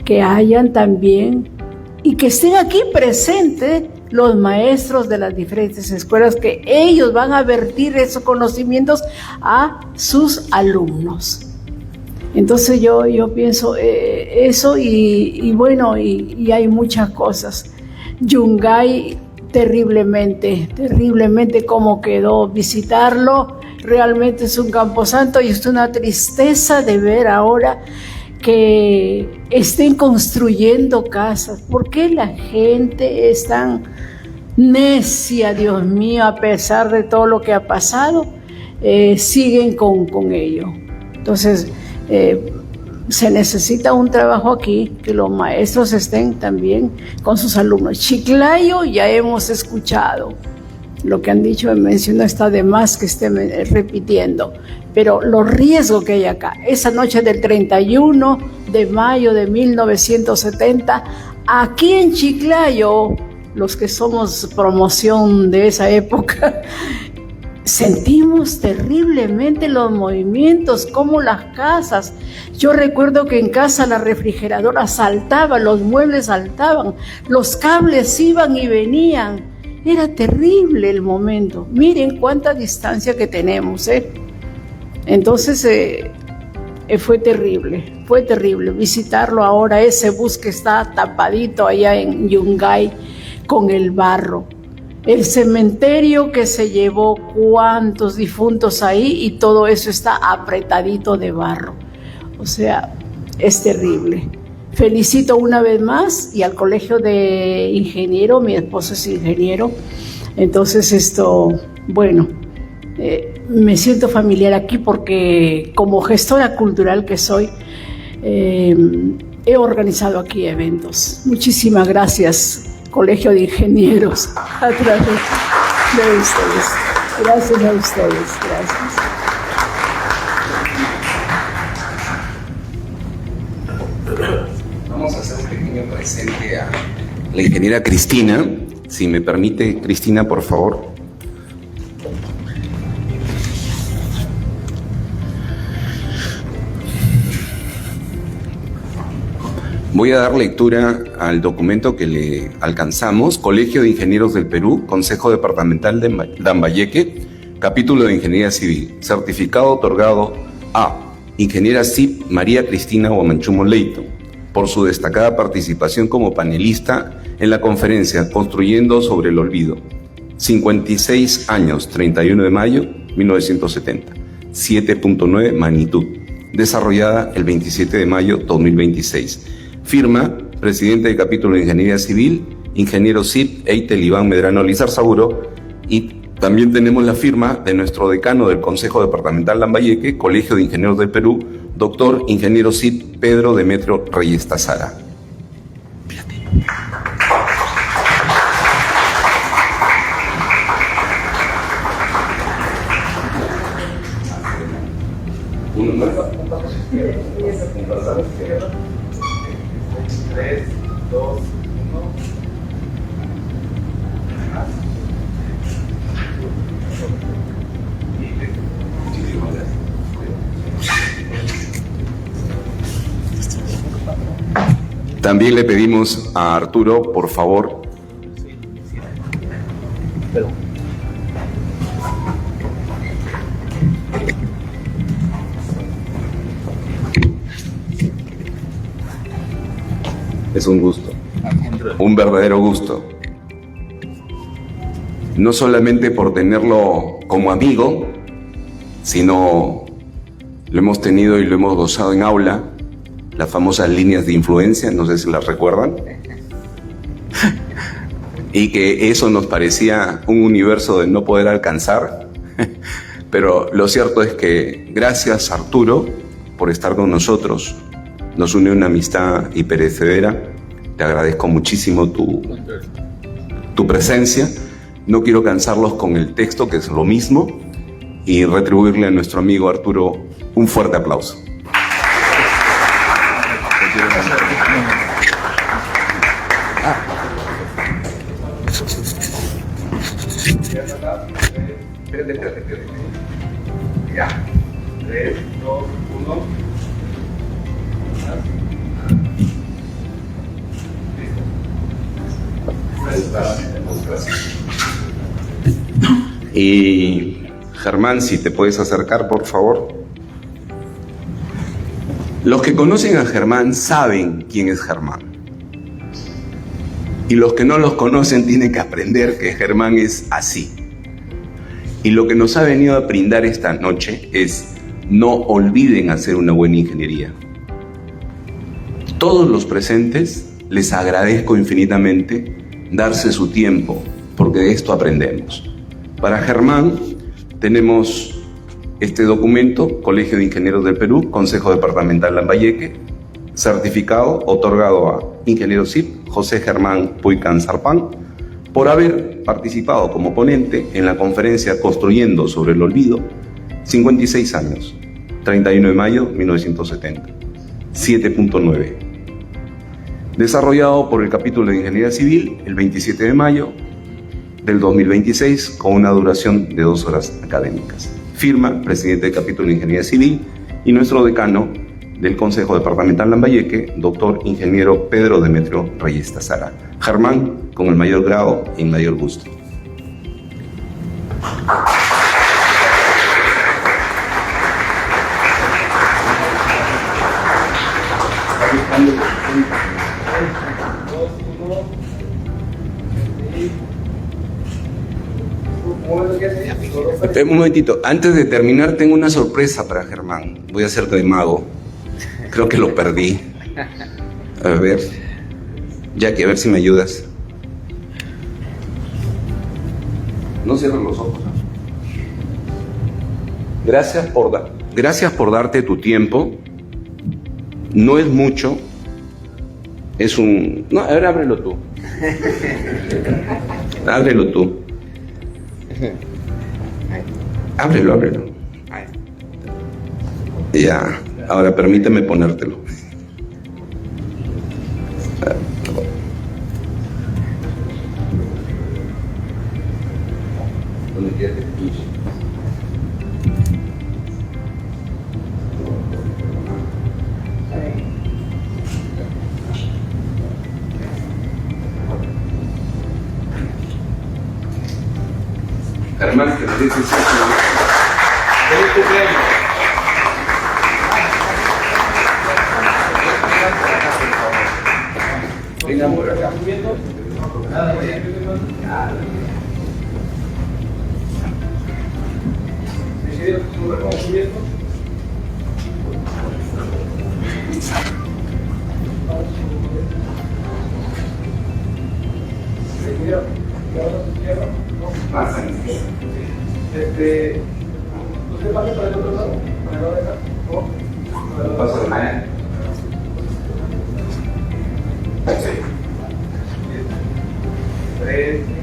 que hayan también y que estén aquí presentes los maestros de las diferentes escuelas, que ellos van a vertir esos conocimientos a sus alumnos. Entonces yo pienso eso, y bueno, y hay muchas cosas. Yungay, terriblemente cómo quedó. Visitarlo realmente es un camposanto, y es una tristeza de ver ahora que estén construyendo casas. ¿Por qué la gente es tan necia, Dios mío, a pesar de todo lo que ha pasado? Siguen con ello. Entonces, se necesita un trabajo aquí, que los maestros estén también con sus alumnos. Chiclayo, ya hemos escuchado lo que han dicho, mencionó, está de más que esté repitiendo, pero los riesgos que hay acá. Esa noche del 31 de mayo de 1970, aquí en Chiclayo, los que somos promoción de esa época, sentimos terriblemente los movimientos, como las casas. Yo recuerdo que en casa la refrigeradora saltaba, los muebles saltaban, los cables iban y venían. Era terrible el momento. Miren cuánta distancia que tenemos, Entonces fue terrible visitarlo ahora, ese bus que está tapadito allá en Yungay con el barro. El cementerio que se llevó cuántos difuntos ahí, y todo eso está apretadito de barro. O sea, es terrible. Felicito una vez más, y al colegio de ingeniero, mi esposo es ingeniero, entonces bueno, me siento familiar aquí porque como gestora cultural que soy, he organizado aquí eventos. Muchísimas gracias, Colegio de Ingenieros, a través de ustedes. Gracias a ustedes, gracias. Vamos a hacer un pequeño presente a la ingeniera Cristina. Si me permite, Cristina, por favor. Voy a dar lectura al documento que le alcanzamos. Colegio de Ingenieros del Perú, Consejo Departamental de Lambayeque, Capítulo de Ingeniería Civil. Certificado otorgado a Ingeniera CIP María Cristina Huamanchumo Leito por su destacada participación como panelista en la conferencia Construyendo sobre el Olvido. 56 años, 31 de mayo 1970. 7.9 magnitud. Desarrollada el 27 de mayo 2026. Firma, presidente del capítulo de Ingeniería Civil, ingeniero CIP Eitel Iván Medrano Lizarzaburo, y también tenemos la firma de nuestro decano del Consejo Departamental Lambayeque, Colegio de Ingenieros del Perú, doctor ingeniero CIP Pedro Demetrio Reyes Tazara. Uno más. 3, 2, 1. También le pedimos a Arturo, por favor. Es un gusto, un verdadero gusto. No solamente por tenerlo como amigo, sino lo hemos tenido y lo hemos gozado en aula, las famosas líneas de influencia, no sé si las recuerdan, y que eso nos parecía un universo de no poder alcanzar, pero lo cierto es que gracias, Arturo, por estar con nosotros. Nos une una amistad imperecedera. Te agradezco muchísimo tu presencia. No quiero cansarlos con el texto, que es lo mismo, y retribuirle a nuestro amigo Arturo un fuerte aplauso. Espérate. Ya. 3, 2, 1. Y Germán, si te puedes acercar, por favor. Los que conocen a Germán saben quién es Germán. Y los que no los conocen tienen que aprender que Germán es así. Y lo que nos ha venido a brindar esta noche es: no olviden hacer una buena ingeniería. Todos los presentes les agradezco infinitamente darse su tiempo, porque de esto aprendemos. Para Germán tenemos este documento, Colegio de Ingenieros del Perú, Consejo Departamental Lambayeque, certificado otorgado a ingeniero CIP José Germán Puicán Zarpán, por haber participado como ponente en la conferencia Construyendo sobre el Olvido, 56 años, 31 de mayo 1970, 7.9. Desarrollado por el capítulo de Ingeniería Civil el 27 de mayo del 2026 con una duración de 2 horas académicas. Firma, presidente del capítulo de Ingeniería Civil y nuestro decano del Consejo Departamental Lambayeque, doctor ingeniero Pedro Demetrio Reyes Tazara. Germán, con el mayor grado y el mayor gusto. Un momentito, antes de terminar tengo una sorpresa para Germán. Voy a hacerte de mago. Creo que lo perdí. A ver, Jackie, a ver si me ayudas. No cierres los ojos. Gracias por darte tu tiempo. No es mucho. Es un... No, a ver, ábrelo tú. Ábrelo tú. Ábrelo. Ya, ahora permíteme ponértelo. ¿Dónde quieres que te pinche? Germán, que merece ser ¡feliz cumpleaños! Vengan por acá. Un reconocimiento. Pasan. ¿Usted pasa para el otro lado? ¿Para el lado de acá? ¿No? Paso de Maya. Sí. 3.